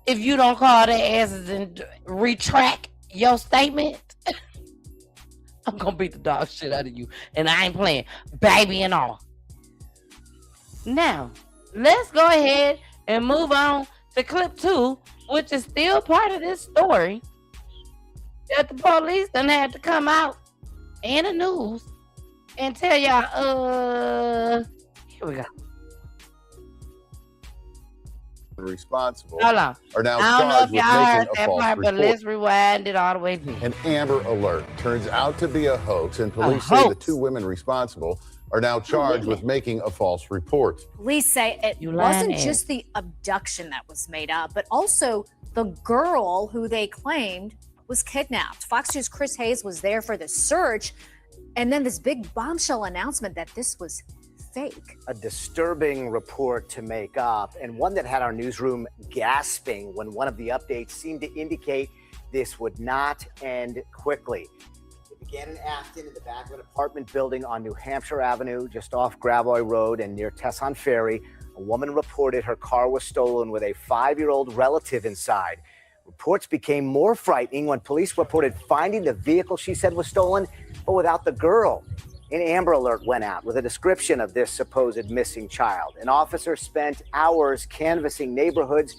if you don't call their asses and retract your statement. I'm gonna beat the dog shit out of you. And I ain't playing, baby and all. Now, let's go ahead and move on to clip 2, which is still part of this story that the police done had to come out in the news and tell y'all, here we go. Responsible Hold on. are now I don't know if charged with y'all heard making a that false part, but report. let's rewind it all the way through. An Amber Alert turns out to be a hoax, and police say the 2 women responsible are now charged with making a false report. Police say it wasn't just the abduction that was made up, but also the girl who they claimed was kidnapped. Fox News' Chris Hayes was there for the search, and then this big bombshell announcement that this was fake. A disturbing report to make up, and one that had our newsroom gasping when one of the updates seemed to indicate this would not end quickly. It began in Afton in the back of an apartment building on New Hampshire Avenue, just off Gravois Road and near Tesson Ferry. A woman reported her car was stolen with a 5-year-old relative inside. Reports became more frightening when police reported finding the vehicle she said was stolen, but without the girl. An Amber Alert went out with a description of this supposed missing child. An officer spent hours canvassing neighborhoods.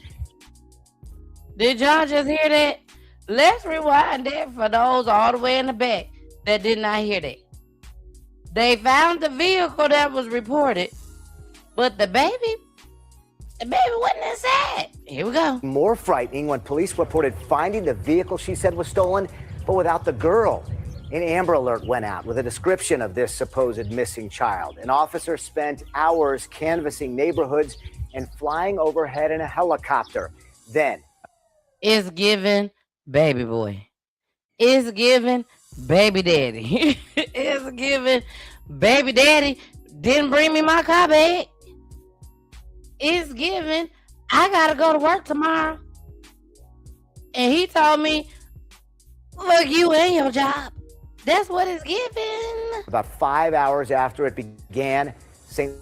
Did y'all just hear that? Let's rewind that for those all the way in the back that did not hear that. They found the vehicle that was reported, but the baby wasn't inside. Here we go. More frightening when police reported finding the vehicle she said was stolen, but without the girl. An Amber Alert went out with a description of this supposed missing child. An officer spent hours canvassing neighborhoods and flying overhead in a helicopter. Then, it's given baby boy. It's given baby daddy. It's given baby daddy didn't bring me my car back. It's given I gotta go to work tomorrow. And he told me, look, you and your job. That's what it's given. about 5 hours after it began, St.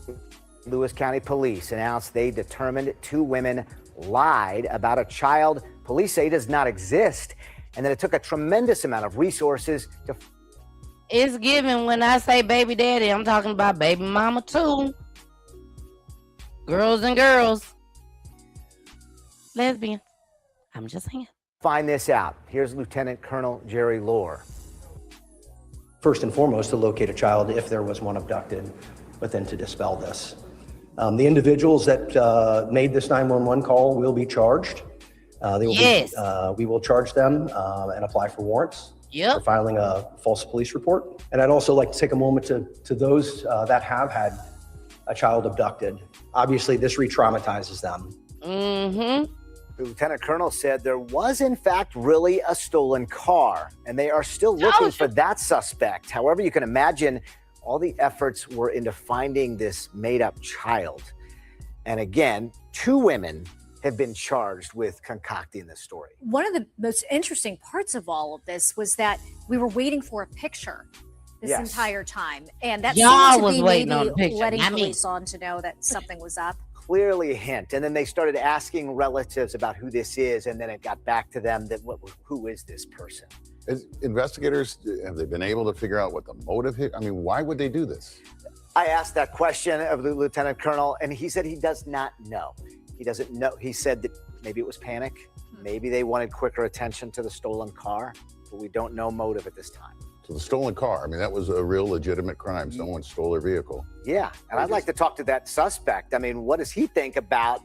Louis County Police announced they determined 2 women lied about a child police say does not exist, and that it took a tremendous amount of resources to. It's given when I say baby daddy, I'm talking about baby mama too. Girls and girls. Lesbian. I'm just saying. Find this out. Here's Lieutenant Colonel Jerry Lohr. First and foremost, to locate a child if there was one abducted, but then to dispel this. The individuals that made this 911 call will be charged. We will charge them and apply for warrants for filing a false police report. And I'd also like to take a moment to those that have had a child abducted. Obviously, this re-traumatizes them. Mm-hmm. The Lieutenant Colonel said there was, in fact, really a stolen car, and they are still looking for that suspect. However, you can imagine all the efforts were into finding this made-up child. And again, 2 women have been charged with concocting this story. One of the most interesting parts of all of this was that we were waiting for a picture this entire time. And that seemed to be maybe letting police on to know that something was up. Clearly a hint. And then they started asking relatives about who this is. And then it got back to them that who is this person? As investigators, have they been able to figure out what the motive is? I mean, why would they do this? I asked that question of the lieutenant colonel, and he said he does not know. He doesn't know. He said that maybe it was panic. Maybe they wanted quicker attention to the stolen car, but we don't know motive at this time. So the stolen car, I mean, that was a real legitimate crime. Someone stole their vehicle. Yeah, and I'd like to talk to that suspect. I mean, what does he think about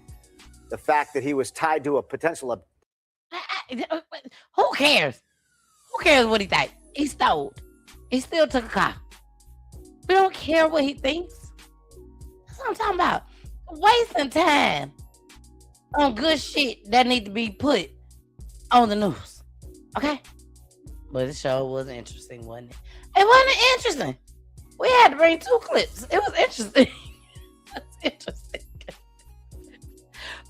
the fact that he was tied to a potential... Who cares? Who cares what he thinks? He stole. He still took a car. We don't care what he thinks. That's what I'm talking about. Wasting time on good shit that need to be put on the news. Okay? But the show was interesting, wasn't it? It wasn't interesting. We had to bring 2 clips. It was interesting. It was interesting.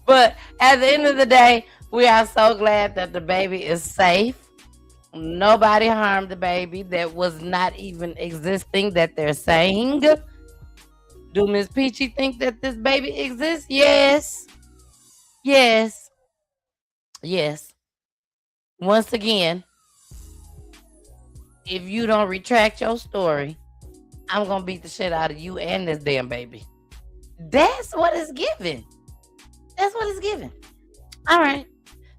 But at the end of the day, we are so glad that the baby is safe. Nobody harmed the baby that was not even existing that they're saying. Do Miss Peachy think that this baby exists? Yes. Yes. Yes. Once again, if you don't retract your story, I'm going to beat the shit out of you and this damn baby. That's what it's giving. That's what it's giving. All right.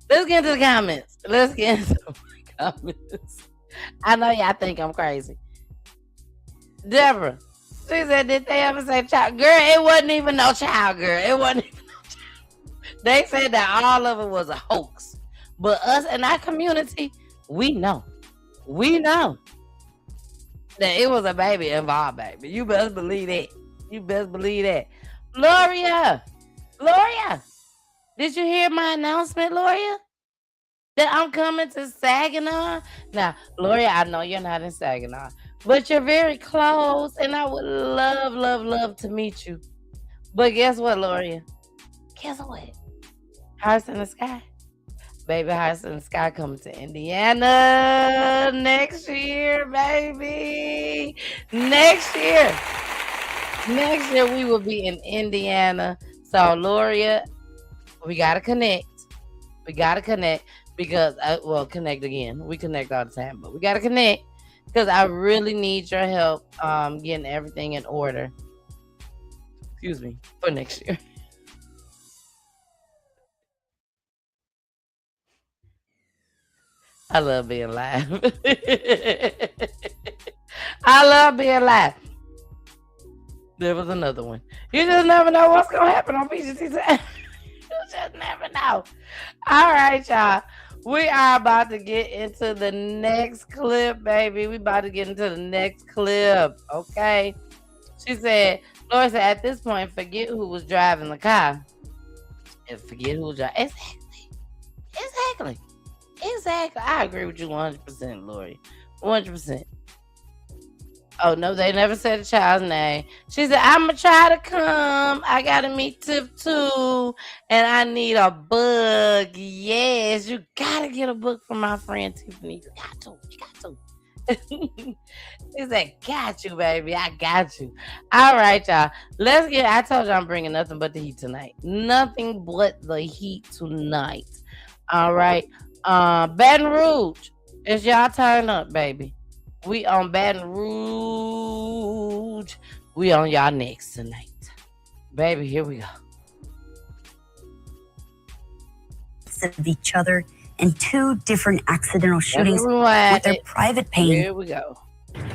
Let's get into the comments. Let's get into the comments. I know y'all think I'm crazy. Deborah, she said, did they ever say child? Girl, it wasn't even no child, girl. It wasn't even no child. They said that all of it was a hoax. But us in our community, we know. We know that it was a baby involved, baby. You best believe that. You best believe that. Gloria, did you hear my announcement, Gloria? That I'm coming to Saginaw? Now, Gloria, I know you're not in Saginaw, but you're very close, and I would love, love, love to meet you. But guess what, Gloria? Guess what? Hearts in the Sky. Baby, Hearts in the Sky coming to Indiana next year, baby. Next year we will be in Indiana. So, Gloria, we got to connect. Because, connect again. We connect all the time, but we got to connect because I really need your help getting everything in order. Excuse me, for next year. I love being live. I love being live. There was another one. You just never know what's going to happen on Peachy Tea Tyme. You just never know. All right, y'all. We are about to get into the next clip, baby. We about to get into the next clip, okay? She said, Laura said, at this point, forget who was driving the car. And forget who was driving. Exactly. I agree with you 100%, Lori. 100%. Oh, no, they never said the child's name. She said, I'm going to try to come. I got to meet Tiff too. And I need a book. Yes, you got to get a book from my friend Tiffany. You got to. She said, got you, baby. I got you. All right, y'all. I told you I'm bringing nothing but the heat tonight. Nothing but the heat tonight. All right. Baton Rouge. It's y'all turn up, baby. We on Baton Rouge. We on y'all next tonight. Baby, here we go. Of each other in 2 different accidental shootings with their private pain. Here we go.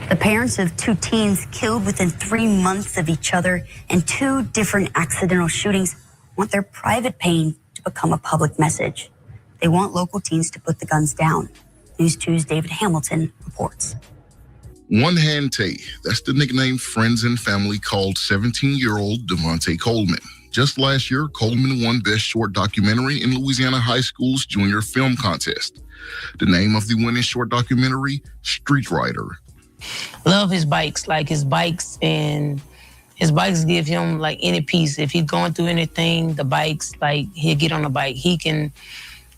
The parents of 2 teens killed within 3 months of each other in 2 different accidental shootings want their private pain to become a public message. They want local teens to put the guns down. News 2's David Hamilton reports. One Hand Tay, that's the nickname friends and family called 17-year-old Devontae Coleman. Just last year, Coleman won Best Short Documentary in Louisiana High School's Junior Film Contest. The name of the winning short documentary, Street Rider. Love his bikes, like his bikes, and his bikes give him like any peace. If he's going through anything, the bikes, like he'll get on the bike. He can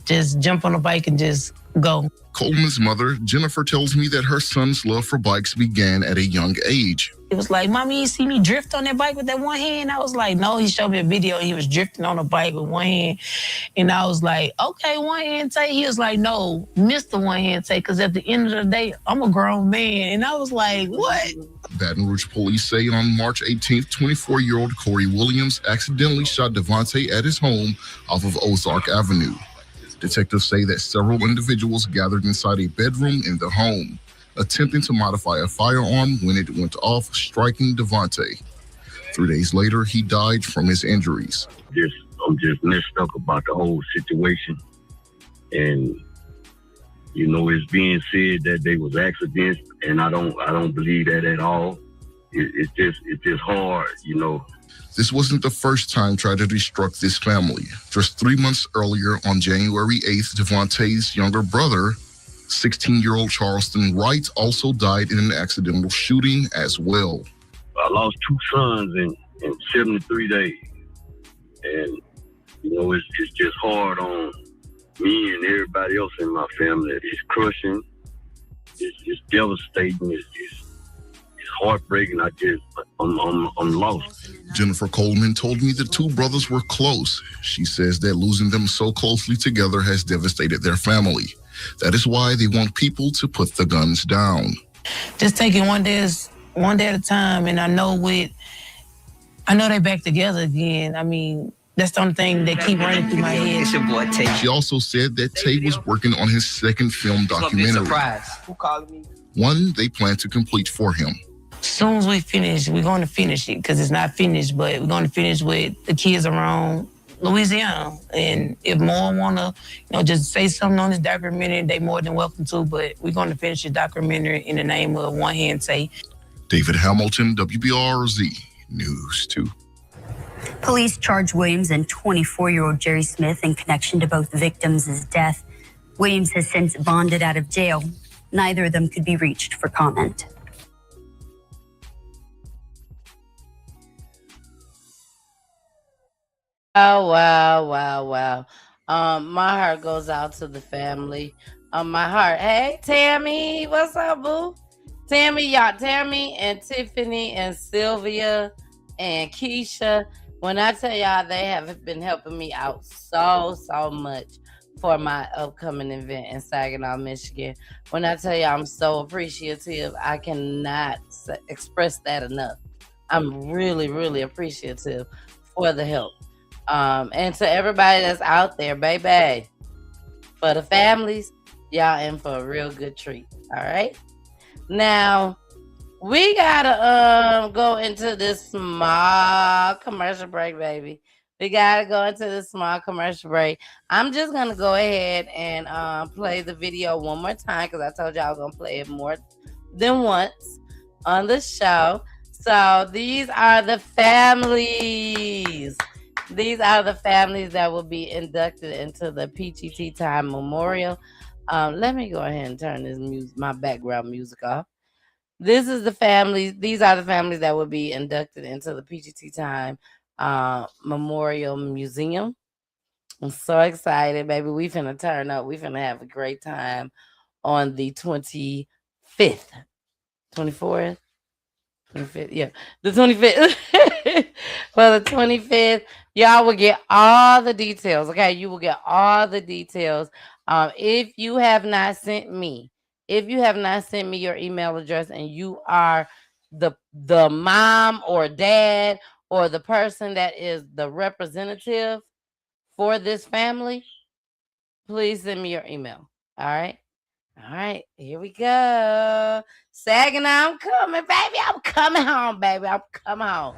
just jump on a bike and just go. Coleman's mother, Jennifer, tells me that her son's love for bikes began at a young age. It was like, Mommy, you see me drift on that bike with that one hand? I was like, no. He showed me a video. He was drifting on a bike with one hand. And I was like, okay, one hand take. He was like, no, Mr. One Hand take, because at the end of the day, I'm a grown man. And I was like, what? Baton Rouge police say on March 18th, 24-year-old Corey Williams accidentally shot Devontae at his home off of Ozark Avenue. Detectives say that several individuals gathered inside a bedroom in the home, attempting to modify a firearm when it went off, striking Devontae. 3 days later, he died from his injuries. I'm just messed up about the whole situation. And, you know, it's being said that they was accidents, and I don't believe that at all. It's just hard, you know. This wasn't the first time tragedy struck this family. Just 3 months earlier, on January 8th, Devontae's younger brother, 16-year-old Charleston Wright, also died in an accidental shooting as well. I lost 2 sons in 73 days. And, you know, it's just hard on me and everybody else in my family. It's crushing. It's devastating. It's heartbreaking. I'm lost. Jennifer Coleman told me the two brothers were close. She says that losing them so closely together has devastated their family. That is why they want people to put the guns down. Just taking one day at a time, and I know they're back together again. I mean, that's the only thing that keep running through my head. It's your boy Tay. She also said that Tay was working on his second film documentary. Who calling me? One they plan to complete for him. As soon as we finish, we're going to finish it, because it's not finished, but we're going to finish with the kids around Louisiana. And if more want to, just say something on this documentary, they more than welcome to, but we're going to finish the documentary in the name of One Hand Say. David Hamilton, WBRZ News 2. Police charged Williams and 24-year-old Jerry Smith in connection to both victims' death. Williams has since bonded out of jail. Neither of them could be reached for comment. Oh, wow. My heart goes out to the family. My heart. Hey, Tammy, what's up, boo? Tammy and Tiffany and Sylvia and Keisha. When I tell y'all, they have been helping me out so much for my upcoming event in Saginaw, Michigan. When I tell y'all I'm so appreciative, I cannot express that enough. I'm really appreciative for the help. And to everybody that's out there, baby, for the families, y'all in for a real good treat. All right. Now we gotta go into this small commercial break, baby. We gotta go into this small commercial break. I'm just gonna go ahead and play the video one more time, because I told y'all I was gonna play it more than once on the show. So these are the families. These are the families that will be inducted into the Peachy Tea Tyme Memorial. Let me go ahead and turn this my background music off. These are the families that will be inducted into the Peachy Tea Tyme Memorial Museum. I'm so excited, baby. We finna turn up. We finna have a great time on the 25th. 24th? 25th, yeah. The 25th. For the 25th, y'all will get all the details, okay? You will get all the details. If you have not sent me your email address, and you are the mom or dad or the person that is the representative for this family, please send me your email. All right, here we go. Saginaw, I'm coming, baby. I'm coming home, baby. I'm coming home.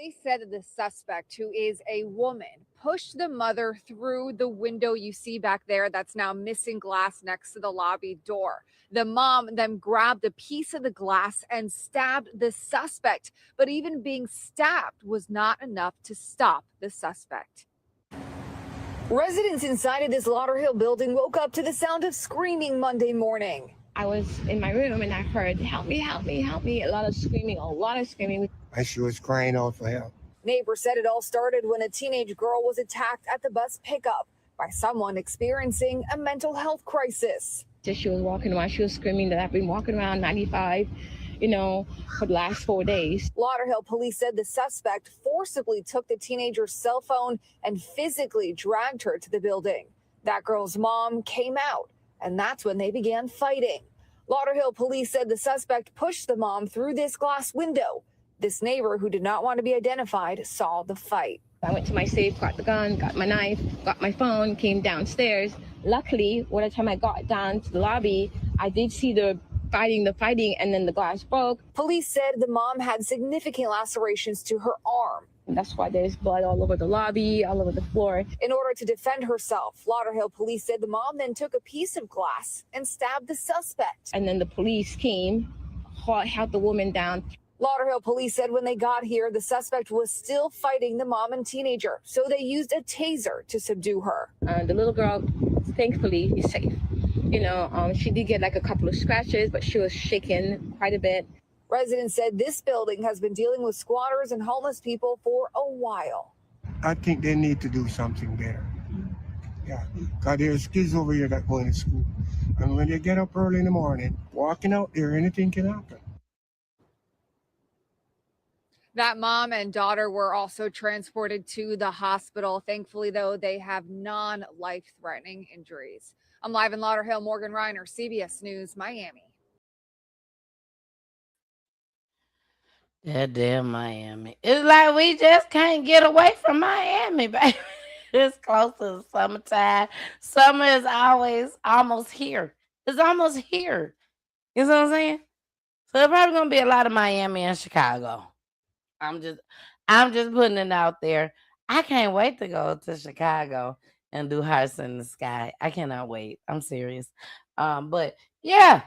Police said that the suspect, who is a woman, pushed the mother through the window you see back there that's now missing glass next to the lobby door. The mom then grabbed a piece of the glass and stabbed the suspect. But even being stabbed was not enough to stop the suspect. Residents inside of this Lauderhill building woke up to the sound of screaming Monday morning. I was in my room and I heard, help me, help me, help me. A lot of screaming. And she was crying out for help. Neighbors said it all started when a teenage girl was attacked at the bus pickup by someone experiencing a mental health crisis. So she was walking around, she was screaming that I've been walking around 95, for the last 4 days. Lauderhill police said the suspect forcibly took the teenager's cell phone and physically dragged her to the building. That girl's mom came out, and that's when they began fighting. Lauderhill police said the suspect pushed the mom through this glass window. This neighbor, who did not want to be identified, saw the fight. I went to my safe, got the gun, got my knife, got my phone, came downstairs. Luckily, by the time I got down to the lobby, I did see the fighting, and then the glass broke. Police said the mom had significant lacerations to her arm. That's why there's blood all over the lobby, all over the floor. In order to defend herself, Lauderhill police said the mom then took a piece of glass and stabbed the suspect. And then the police came, held the woman down. Lauderhill police said when they got here, the suspect was still fighting the mom and teenager, so they used a taser to subdue her. The little girl, thankfully, is safe. She did get like a couple of scratches, but she was shaken quite a bit. Residents said this building has been dealing with squatters and homeless people for a while. I think they need to do something better. Yeah, because there's kids over here that go to school. And when they get up early in the morning, walking out there, anything can happen. That mom and daughter were also transported to the hospital. Thankfully, though, they have non-life-threatening injuries. I'm live in Lauderhill. Morgan Reiner, CBS News, Miami. That damn Miami. It's like we just can't get away from Miami, baby. It's close to the summertime. Summer is always almost here. It's almost here. You know what I'm saying? So there's probably gonna be a lot of Miami and Chicago. I'm just putting it out there. I can't wait to go to Chicago and do Hearts in the Sky. I cannot wait. I'm serious. But yeah.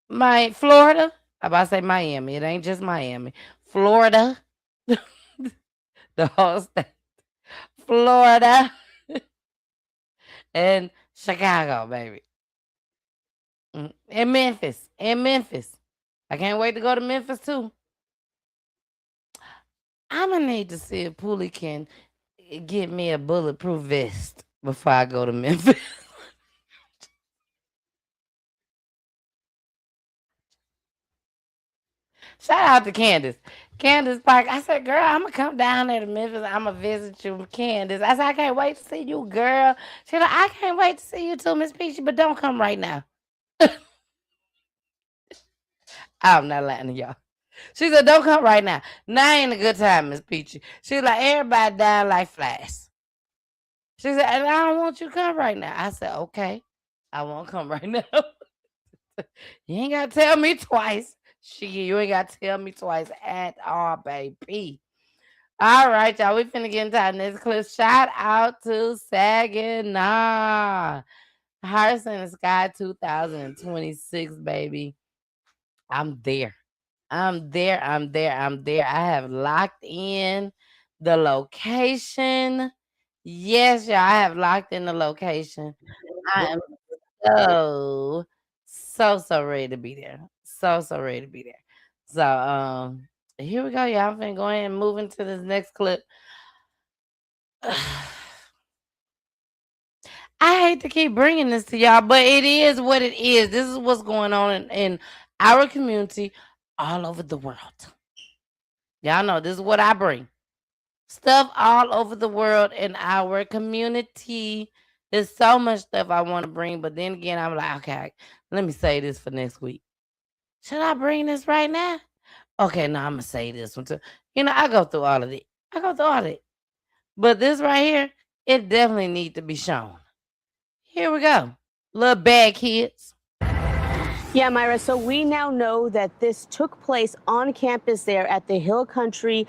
My Florida. I'm about to say Miami. It ain't just Miami. Florida. The whole state. Florida. And Chicago, baby. And Memphis. I can't wait to go to Memphis too. I'm gonna need to see if Poolie can get me a bulletproof vest before I go to Memphis. Shout out to Candace. Candace Park. I said, girl, I'm gonna come down there to Memphis. I'm gonna visit you with Candace. I said, I can't wait to see you, girl. She said, I can't wait to see you too, Miss Peachy, but don't come right now. I'm not lying to y'all. She said, don't come right now. Now ain't a good time, Miss Peachy. She was like, everybody down like flies. She said, and I don't want you to come right now. I said, okay, I won't come right now. You ain't got to tell me twice. You ain't got to tell me twice at all, baby. All right, y'all. We finna get into our next clip. Shout out to Saginaw. Hearts in the Sky 2026, baby. I'm there. I have locked in the location. Yes, y'all, I have locked in the location. I am so ready to be there. So ready to be there. So here we go, y'all. I'm finna go ahead and move into this next clip. I hate to keep bringing this to y'all, but it is what it is. This is what's going on in our community all over the world. Y'all know this is what I bring. Stuff all over the world in our community. There's so much stuff I want to bring, but then again, I'm like, okay, let me say this for next week. Should I bring this right now? Okay, no, I'm going to say this one too. I go through all of it. But this right here, it definitely needs to be shown. Here we go. Little bad kids. Yeah, Myra, so we now know that this took place on campus there at the Hill Country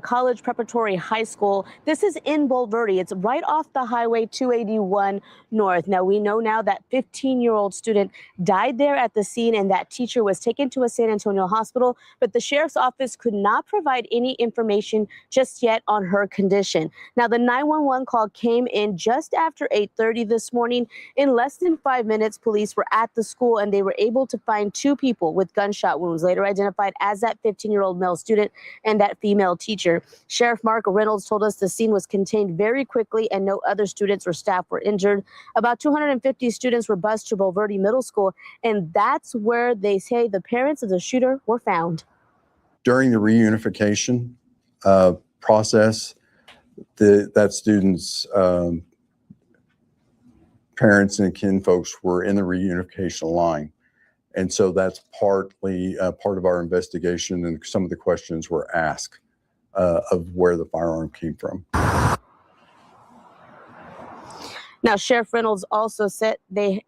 College Preparatory High School. This is in Bulverde. It's right off the Highway 281 North. Now, we know now that 15-year-old student died there at the scene, and that teacher was taken to a San Antonio hospital, but the sheriff's office could not provide any information just yet on her condition. Now, the 911 call came in just after 8:30 this morning. In less than 5 minutes, police were at the school, and they were able to find 2 people with gunshot wounds, later identified as that 15-year-old male student and that female teacher. Sheriff Mark Reynolds told us the scene was contained very quickly and no other students or staff were injured. About 250 students were bused to Bulverde Middle School, and that's where they say the parents of the shooter were found. During the reunification process, that student's parents and kinfolks were in the reunification line. And so that's partly part of our investigation, and some of the questions were asked of where the firearm came from. Now, Sheriff Reynolds also said they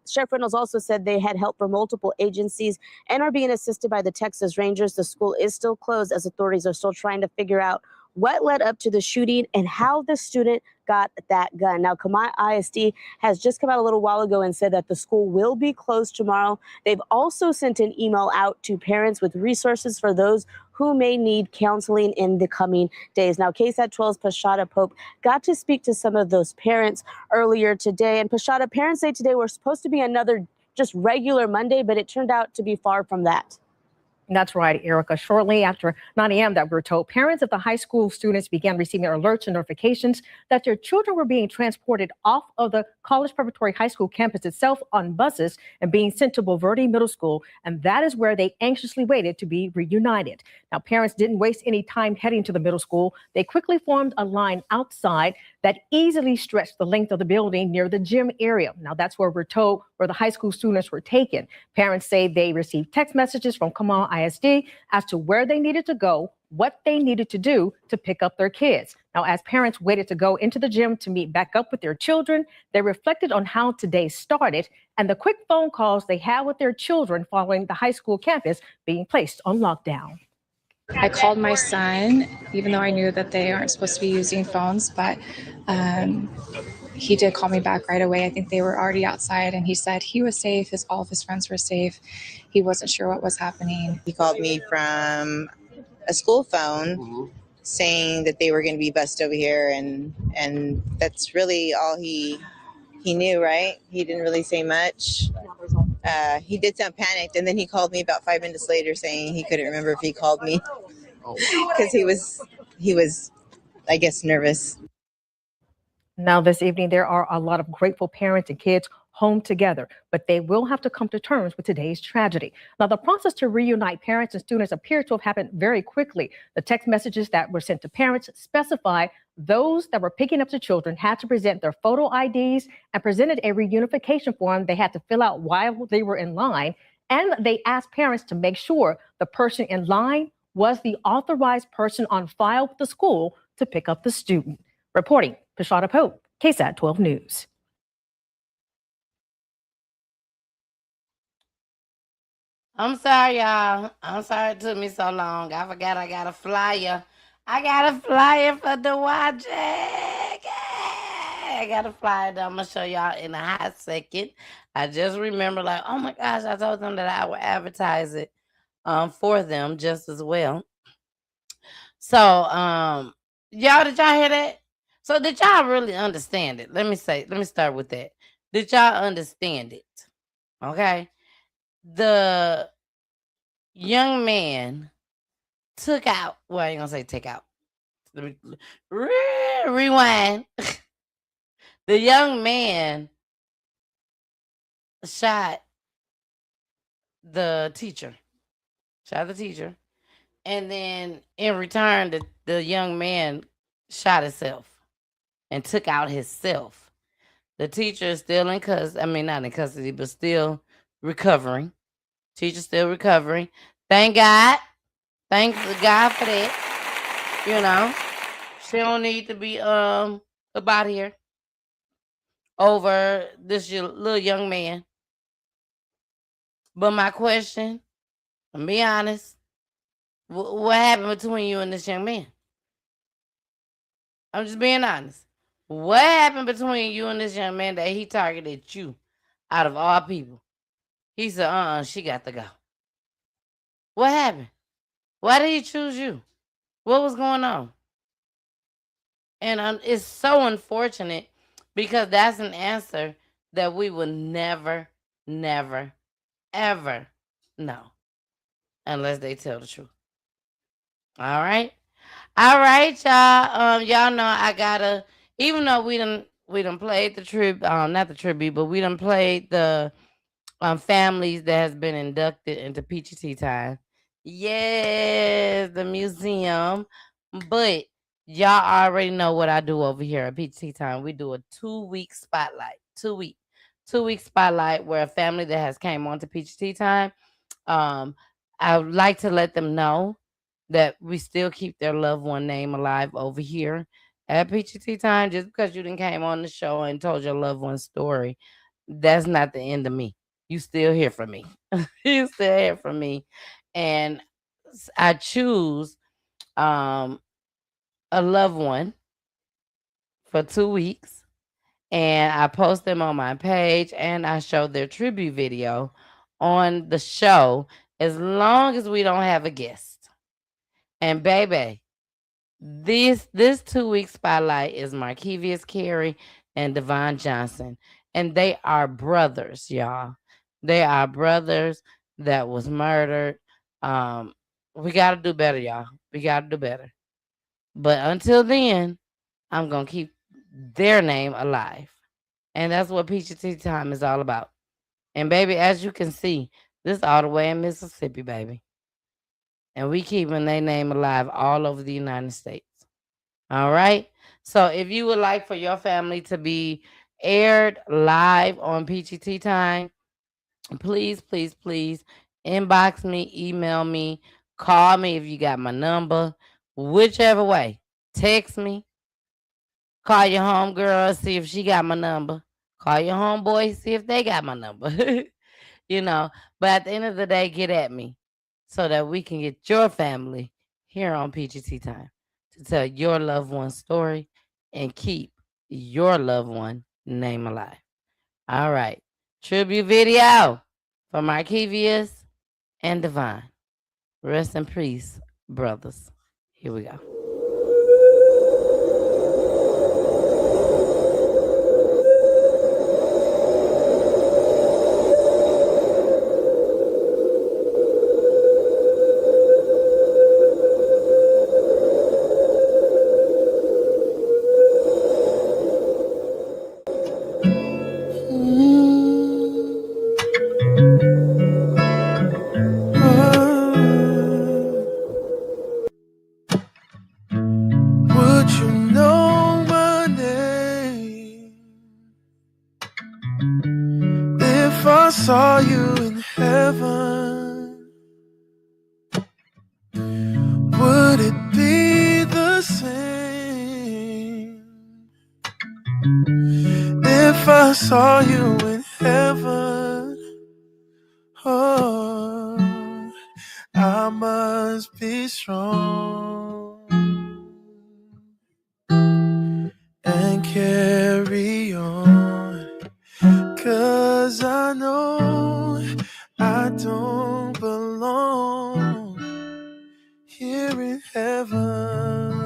had help from multiple agencies and are being assisted by the Texas Rangers. The school is still closed as authorities are still trying to figure out what led up to the shooting and how the student got that gun. Now, Kamai ISD has just come out a little while ago and said that the school will be closed tomorrow. They've also sent an email out to parents with resources for those who may need counseling in the coming days. Now, KSAT 12's Pashada Pope got to speak to some of those parents earlier today. And Pashada, parents say today we're supposed to be another just regular Monday, but it turned out to be far from that. That's right, Erica. Shortly after 9 a.m. that we're told, parents of the high school students began receiving alerts and notifications that their children were being transported off of the College Preparatory High School campus itself on buses and being sent to Bulverde Middle School. And that is where they anxiously waited to be reunited. Now, parents didn't waste any time heading to the middle school. They quickly formed a line outside that easily stretched the length of the building near the gym area. Now, that's where we're told where the high school students were taken. Parents say they received text messages from Kamau ISD as to where they needed to go, what they needed to do to pick up their kids. Now, as parents waited to go into the gym to meet back up with their children, they reflected on how today started and the quick phone calls they had with their children following the high school campus being placed on lockdown. I called my son, even though I knew that they aren't supposed to be using phones, but he did call me back right away. I think they were already outside, and he said he was safe, all of his friends were safe. He wasn't sure what was happening. He called me from a school phone saying that they were going to be bused over here, and that's really all he knew, right? He didn't really say much. He did sound panicked, and then he called me about 5 minutes later saying he couldn't remember if he called me because he was, I guess, nervous. Now, this evening, there are a lot of grateful parents and kids home together, but they will have to come to terms with today's tragedy. Now, the process to reunite parents and students appears to have happened very quickly. The text messages that were sent to parents specify those that were picking up the children had to present their photo IDs and presented a reunification form they had to fill out while they were in line. And they asked parents to make sure the person in line was the authorized person on file with the school to pick up the student. Reporting, Pashada Pope, KSAT 12 News. I'm sorry, y'all. I'm sorry it took me so long. I forgot I got a flyer. I got a flyer for the YJ. I got a flyer that I'm going to show y'all in a hot second. I just remember, like, oh my gosh, I told them that I would advertise it for them just as well. So, y'all, did y'all hear that? So, did y'all really understand it? Let me start with that. Did y'all understand it? Okay. The young man took out, well, I ain't gonna say take out. Let me rewind. The young man shot the teacher. And then in return, the young man shot himself and took out himself. The teacher is still in custody. I mean, not in custody, but still recovering. Teacher's still recovering. Thank God. Thank God for that. You know, she don't need to be about here over this little young man. But my question, I'm be honest, what happened between you and this young man? I'm just being honest. What happened between you and this young man that he targeted you out of all people? He said, she got to go. What happened? Why did he choose you? What was going on? And it's so unfortunate because that's an answer that we will never, never, ever know unless they tell the truth. All right? All right, y'all. Y'all know I gotta, even though we done played the tribute, not the tribute, but we done played the families that has been inducted into Peachy Tea Tyme. Yes, the museum. But y'all already know what I do over here at Peachy Tea Tyme. We do a 2-week spotlight. 2-week spotlight where a family that has came on to Peachy Tea Tyme. I would like to let them know that we still keep their loved one name alive over here at Peachy Tea Tyme. Just because you didn't came on the show and told your loved one's story, that's not the end of me. You still hear from me. You still hear from me. And I choose a loved one for 2 weeks. And I post them on my page and I show their tribute video on the show as long as we don't have a guest. And baby, this 2-week spotlight is Markevius Carey and Devon Johnson. And they are brothers, y'all. They are brothers that was murdered. We got to do better, y'all. We got to do better. But until then, I'm going to keep their name alive. And that's what Peachy Tea Tyme is all about. And baby, as you can see, this all the way in Mississippi, baby. And we keeping their name alive all over the United States. All right. So if you would like for your family to be aired live on Peachy Tea Tyme, please, please, please inbox me, email me, call me if you got my number, whichever way. Text me, call your homegirl, see if she got my number. Call your homeboy, see if they got my number. But at the end of the day, get at me so that we can get your family here on Peachy Tea Tyme to tell your loved one's story and keep your loved one name alive. All right. Tribute video for Markevius and Devon. Rest in peace, brothers. Here we go. Would you know my name if I saw you in heaven? Would it be the same if I saw you in heaven? Oh, I must be strong and carry on, 'cause I know I don't belong here in heaven.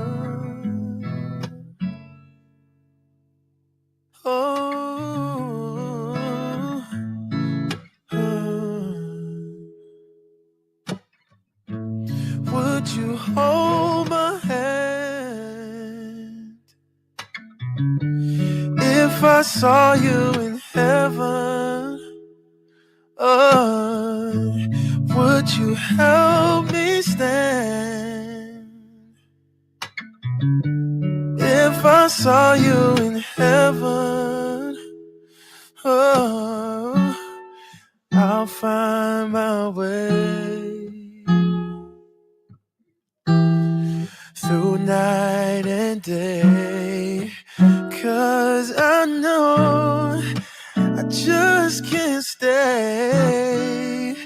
Would you hold my hand if I saw you in heaven? Would you help me stand if I saw you in heaven? I'll find my way through night and day, 'cause I know I just can't stay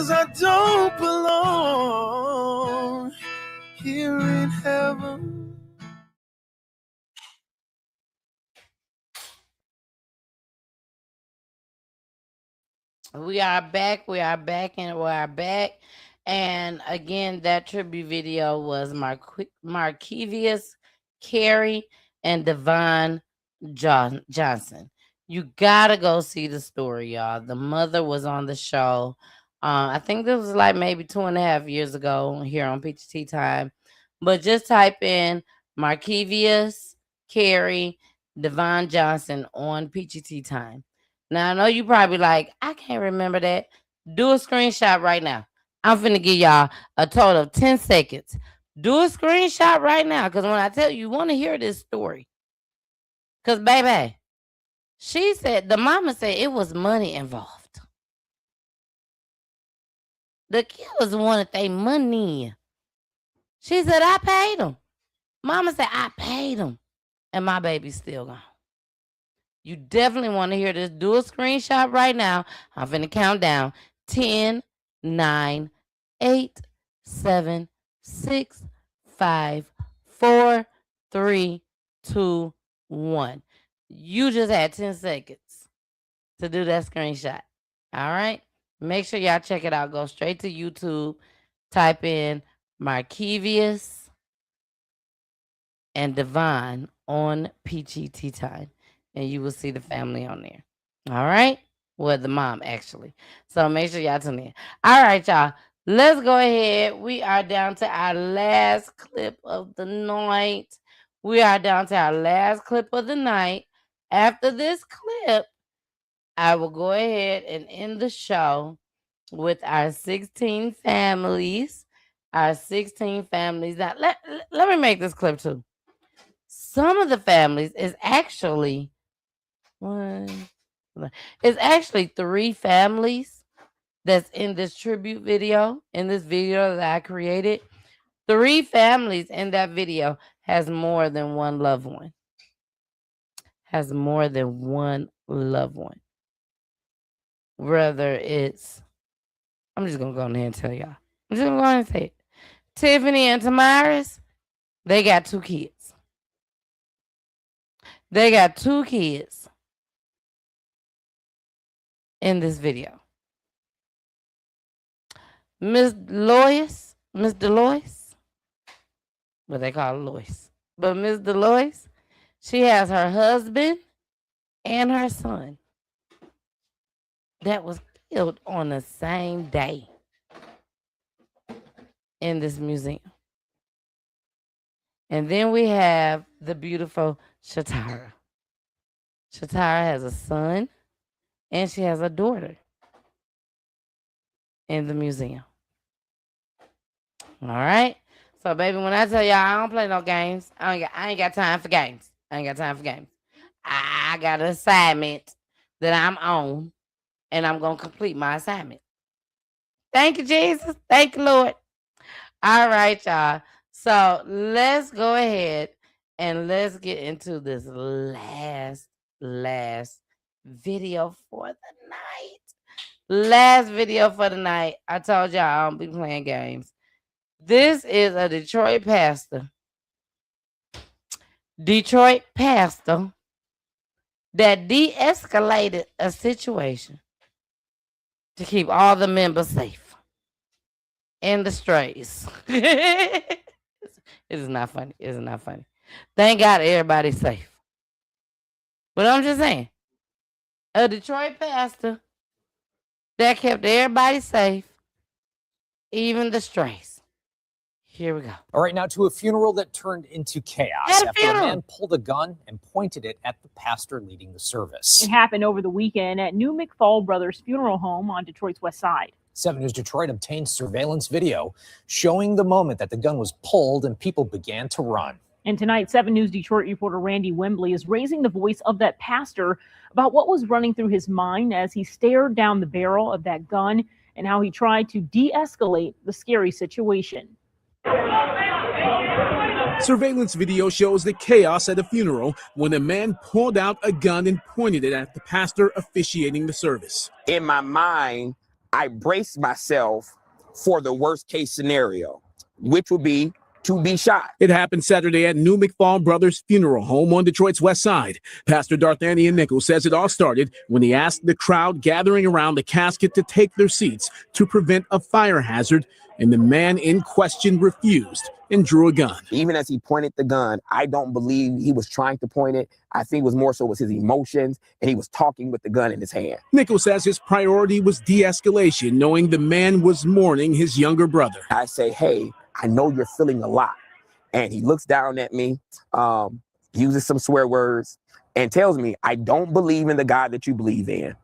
'cause I don't belong here in heaven. We are back. We are back, and we are back. And again, that tribute video was Markevius, Carey, and Devon Johnson. You gotta go see the story, y'all. The mother was on the show. I think this was like maybe 2.5 years ago here on Peachy Tea Tyme. But just type in Markevius, Carey, Devon Johnson on Peachy Tea Tyme. Now I know you probably like, I can't remember that. Do a screenshot right now. I'm finna give y'all a total of 10 seconds. Do a screenshot right now, because when I tell you want to hear this story. Because, baby, she said, the mama said it was money involved. The killers wanted their money. She said, I paid them. Mama said, I paid them. And my baby's still gone. You definitely want to hear this. Do a screenshot right now. I'm finna count down. 10, 9, 8, 7, 6, 5, 4, 3, 2, 1. You just had 10 seconds to do that screenshot. All right? Make sure y'all check it out. Go straight to YouTube. Type in Markevius and Devon on Peachy Tea Tyme, and you will see the family on there. All right? Well, the mom, actually. So make sure y'all tune in. All right, y'all. Let's go ahead. We are down to our last clip of the night. After this clip, I will go ahead and end the show with our 16 families. Our 16 families. Now, let me make this clip too. Some of the families is actually it's actually 3 families that's in this tribute video, in this video that I created. 3 families in that video has more than one loved one. Whether it's, I'm just going to go ahead and tell y'all. I'm just going to go ahead and say it. Tiffany and Tamaris, they got 2 kids. They got 2 kids in this video. Miss Delois, what they call Lois. But Miss Delois, she has her husband and her son that was killed on the same day in this museum. And then we have the beautiful Shatara. Shatara has a son and she has a daughter in the museum. All right. So, baby, when I tell y'all I don't play no games, I ain't got time for games. I got an assignment that I'm on, and I'm going to complete my assignment. Thank you, Jesus. Thank you, Lord. All right, y'all. So, let's go ahead and let's get into this last video for the night. Last video for the night. I told y'all I don't be playing games. This is a Detroit pastor that de-escalated a situation to keep all the members safe and the strays. It is not funny. It's not funny. Thank God everybody's safe. But I'm just saying, a Detroit pastor that kept everybody safe, even the strays. Here we go. All right, now to a funeral that turned into chaos after a man pulled a gun and pointed it at the pastor leading the service. It happened over the weekend at New McFall Brothers Funeral Home on Detroit's west side. 7 News Detroit obtained surveillance video showing the moment that the gun was pulled and people began to run. And tonight, 7 News Detroit reporter Randy Wembley is raising the voice of that pastor about what was running through his mind as he stared down the barrel of that gun and how he tried to de-escalate the scary situation. Surveillance video shows the chaos at a funeral when a man pulled out a gun and pointed it at the pastor officiating the service. In my mind, I braced myself for the worst case scenario, which would be to be shot. It happened Saturday at New McFall Brothers Funeral Home on Detroit's west side. Pastor Darthanian Nichols says it all started when he asked the crowd gathering around the casket to take their seats to prevent a fire hazard, and the man in question refused and drew a gun. Even as he pointed the gun, I don't believe he was trying to point it. I think it was more so was his emotions, and he was talking with the gun in his hand. Nichols says his priority was de-escalation, knowing the man was mourning his younger brother. I say, hey, I know you're feeling a lot. And he looks down at me, uses some swear words, and tells me, I don't believe in the God that you believe in,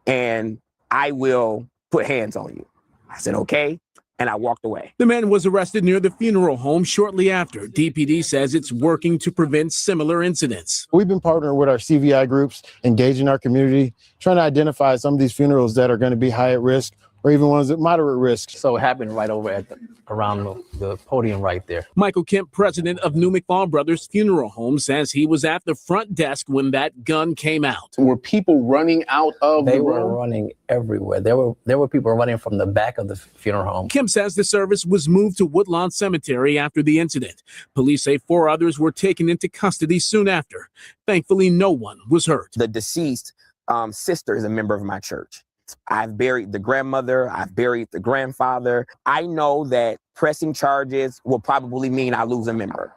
and I will put hands on you. I said, okay. And I walked away. The man was arrested near the funeral home shortly after. DPD says it's working to prevent similar incidents. We've been partnering with our CVI groups, engaging our community, trying to identify some of these funerals that are going to be high at risk or even ones at moderate risk. So it happened right over at around the podium right there. Michael Kemp, president of New McFall Brothers Funeral Home, says he was at the front desk when that gun came out. Were people running out of the room? They were running everywhere. There were people running from the back of the funeral home. Kemp says the service was moved to Woodlawn Cemetery after the incident. Police say 4 others were taken into custody soon after. Thankfully, no one was hurt. The deceased sister is a member of my church. I've buried the grandmother. I've buried the grandfather. I know that pressing charges will probably mean I lose a member.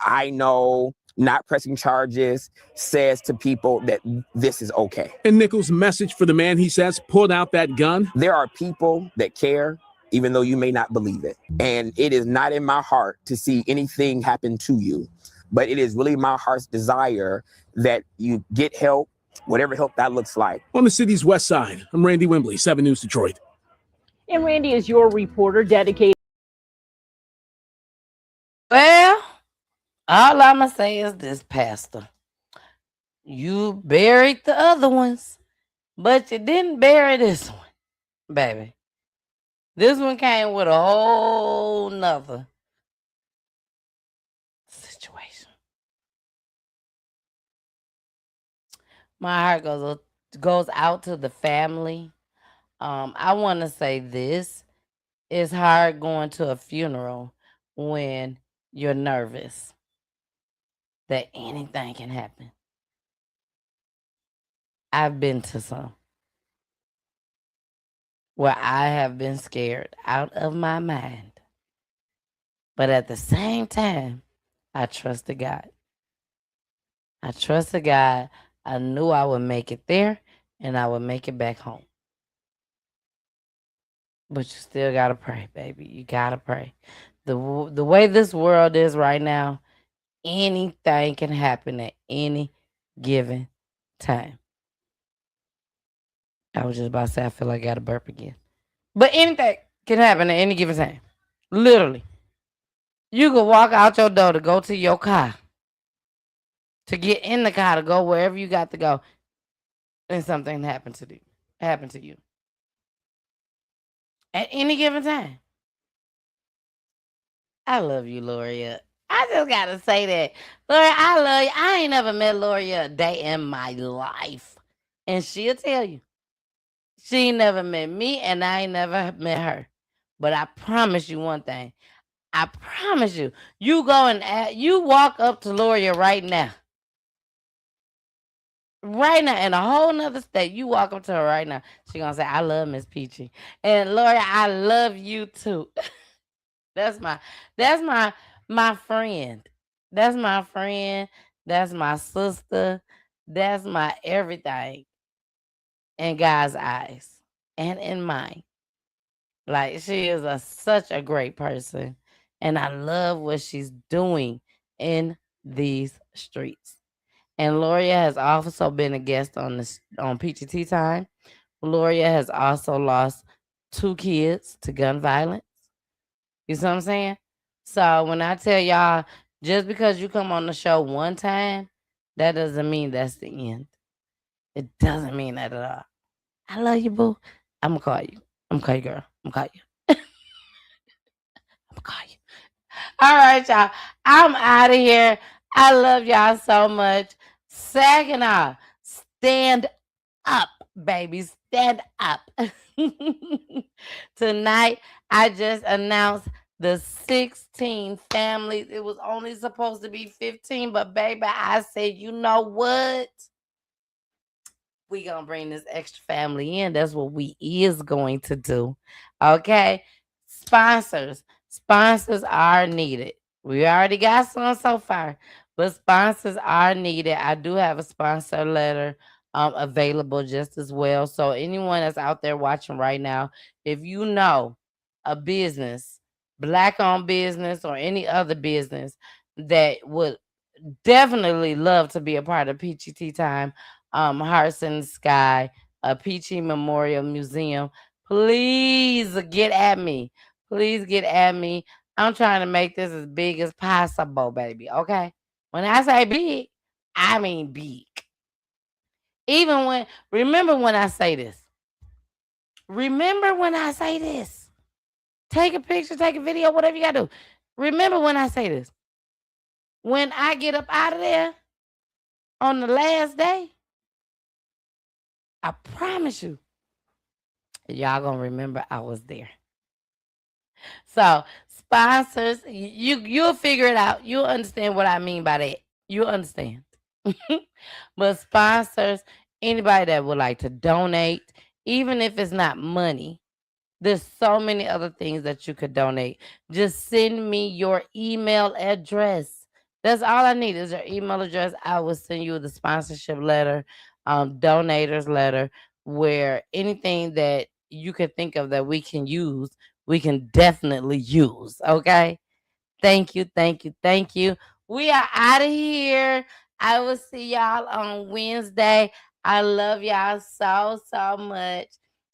I know not pressing charges says to people that this is okay. And Nichols' message for the man, he says, pulled out that gun. There are people that care, even though you may not believe it. And it is not in my heart to see anything happen to you, but it is really my heart's desire that you get help, whatever help that looks like. On the city's west side, I'm Randy Wembley, 7 News Detroit. And Randy is your reporter dedicated. Well, all I'm going to say is this, Pastor. You buried the other ones, but you didn't bury this one, baby. This one came with a whole nother situation. My heart goes out to the family. I want to say this. It's hard going to a funeral when you're nervous that anything can happen. I've been to some where I have been scared out of my mind. But at the same time, I trusted God. I trusted God. I knew I would make it there and I would make it back home. But you still got to pray, baby. You got to pray. The way this world is right now, anything can happen at any given time. I was just about to say I feel like I got to burp again. But anything can happen at any given time. Literally. You could walk out your door to go to your car. To get in the car to go wherever you got to go. And something happened to you. At any given time. I love you, Loria. I just got to say that. Loria, I love you. I ain't never met Loria a day in my life. And she'll tell you. She ain't never met me and I ain't never met her. But I promise you one thing. I promise you. You go and you walk up to Loria right now. Right now, in a whole nother state, you walk up to her right now. She gonna say, I love Miss Peachy. And Loria, I love you too. That's my friend. That's my friend. That's my sister. That's my everything. In God's eyes. And in mine. Like, she is such a great person. And I love what she's doing in these streets. And Loria has also been a guest on Peachy Tea Tyme. Loria has also lost 2 kids to gun violence. You see what I'm saying? So when I tell y'all, just because you come on the show one time, that doesn't mean that's the end. It doesn't mean that at all. I love you, boo. I'm going to call you. I'm going to call you, girl. I'm going to call you. I'm going to call you. All right, y'all. I'm out of here. I love y'all so much. Saginaw, stand up, baby. Stand up. Tonight, I just announced the 16 families. It was only supposed to be 15, but baby, I said, you know what? We gonna bring this extra family in. That's what we is going to do. Okay. Sponsors. Sponsors are needed. We already got some so far, but sponsors are needed. I do have a sponsor letter available just as well. So anyone that's out there watching right now, if you know a business, black owned business or any other business that would definitely love to be a part of Peachy Tea Tyme, Hearts in the Sky, Peachy Memorial Museum, please get at me. Please get at me. I'm trying to make this as big as possible, baby. Okay. When I say big, I mean big. Even when, remember when I say this. Remember when I say this. Take a picture, take a video, whatever you got to do. Remember when I say this. When I get up out of there on the last day, I promise you, y'all gonna remember I was there. So sponsors, you'll figure it out. You'll understand what I mean by that. You'll understand. But sponsors, anybody that would like to donate, even if it's not money, there's so many other things that you could donate. Just send me your email address. That's all I need is your email address. I will send you the sponsorship letter, donators letter, where anything that you could think of that we can use, we can definitely use. Okay. Thank you, thank you, thank you. We are out of here. I will see y'all on Wednesday. I love y'all so, so much.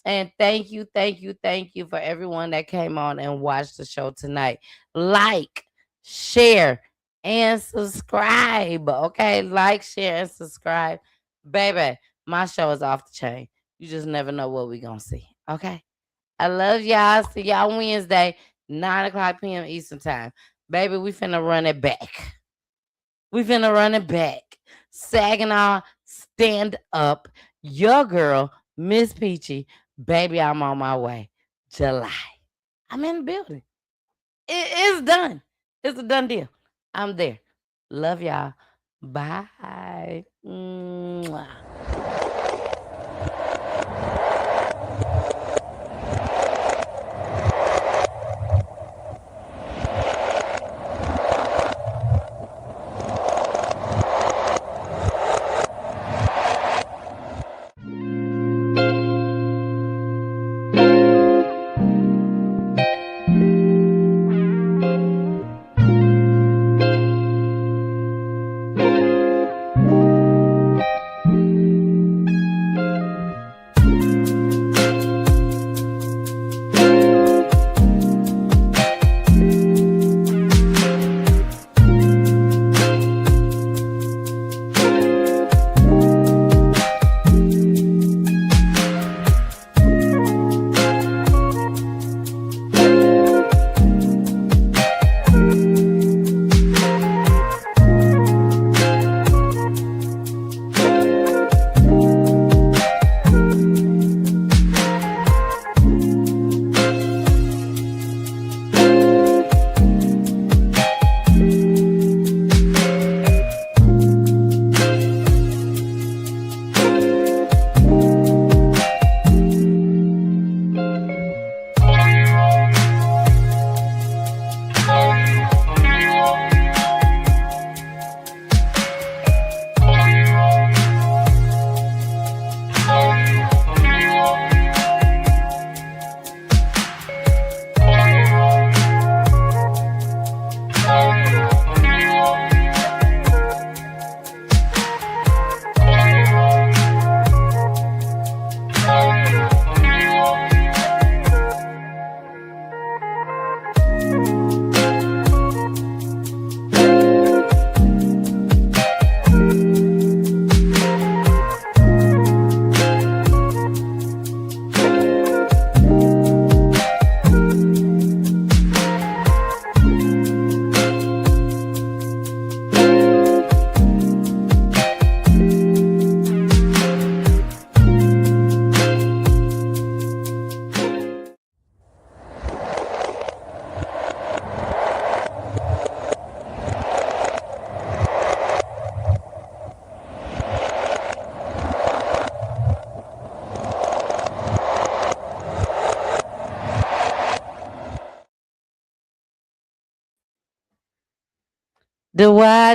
And thank you, thank you, thank you for everyone that came on and watched the show tonight. Like, share, and subscribe. Okay? Like, share, and subscribe. Baby, my show is off the chain. You just never know what we're going to see. Okay? I love y'all. See y'all Wednesday, 9:00 p.m. Eastern Time. Baby, we finna run it back. We finna run it back. Saginaw, stand up. Your girl, Miss Peachy. Baby, I'm on my way. July. I'm in the building. It's done. It's a done deal. I'm there. Love y'all. Bye. Mwah.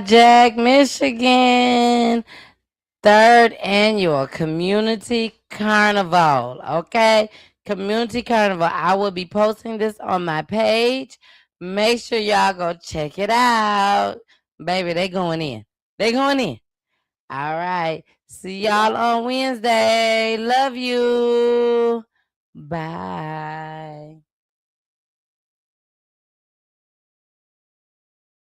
Jack, Michigan. 3rd annual community carnival. Okay, community carnival. I will be posting this on my page. Make sure y'all go check it out. Baby, they going in. They going in. All right. See y'all on Wednesday. Love you. Bye.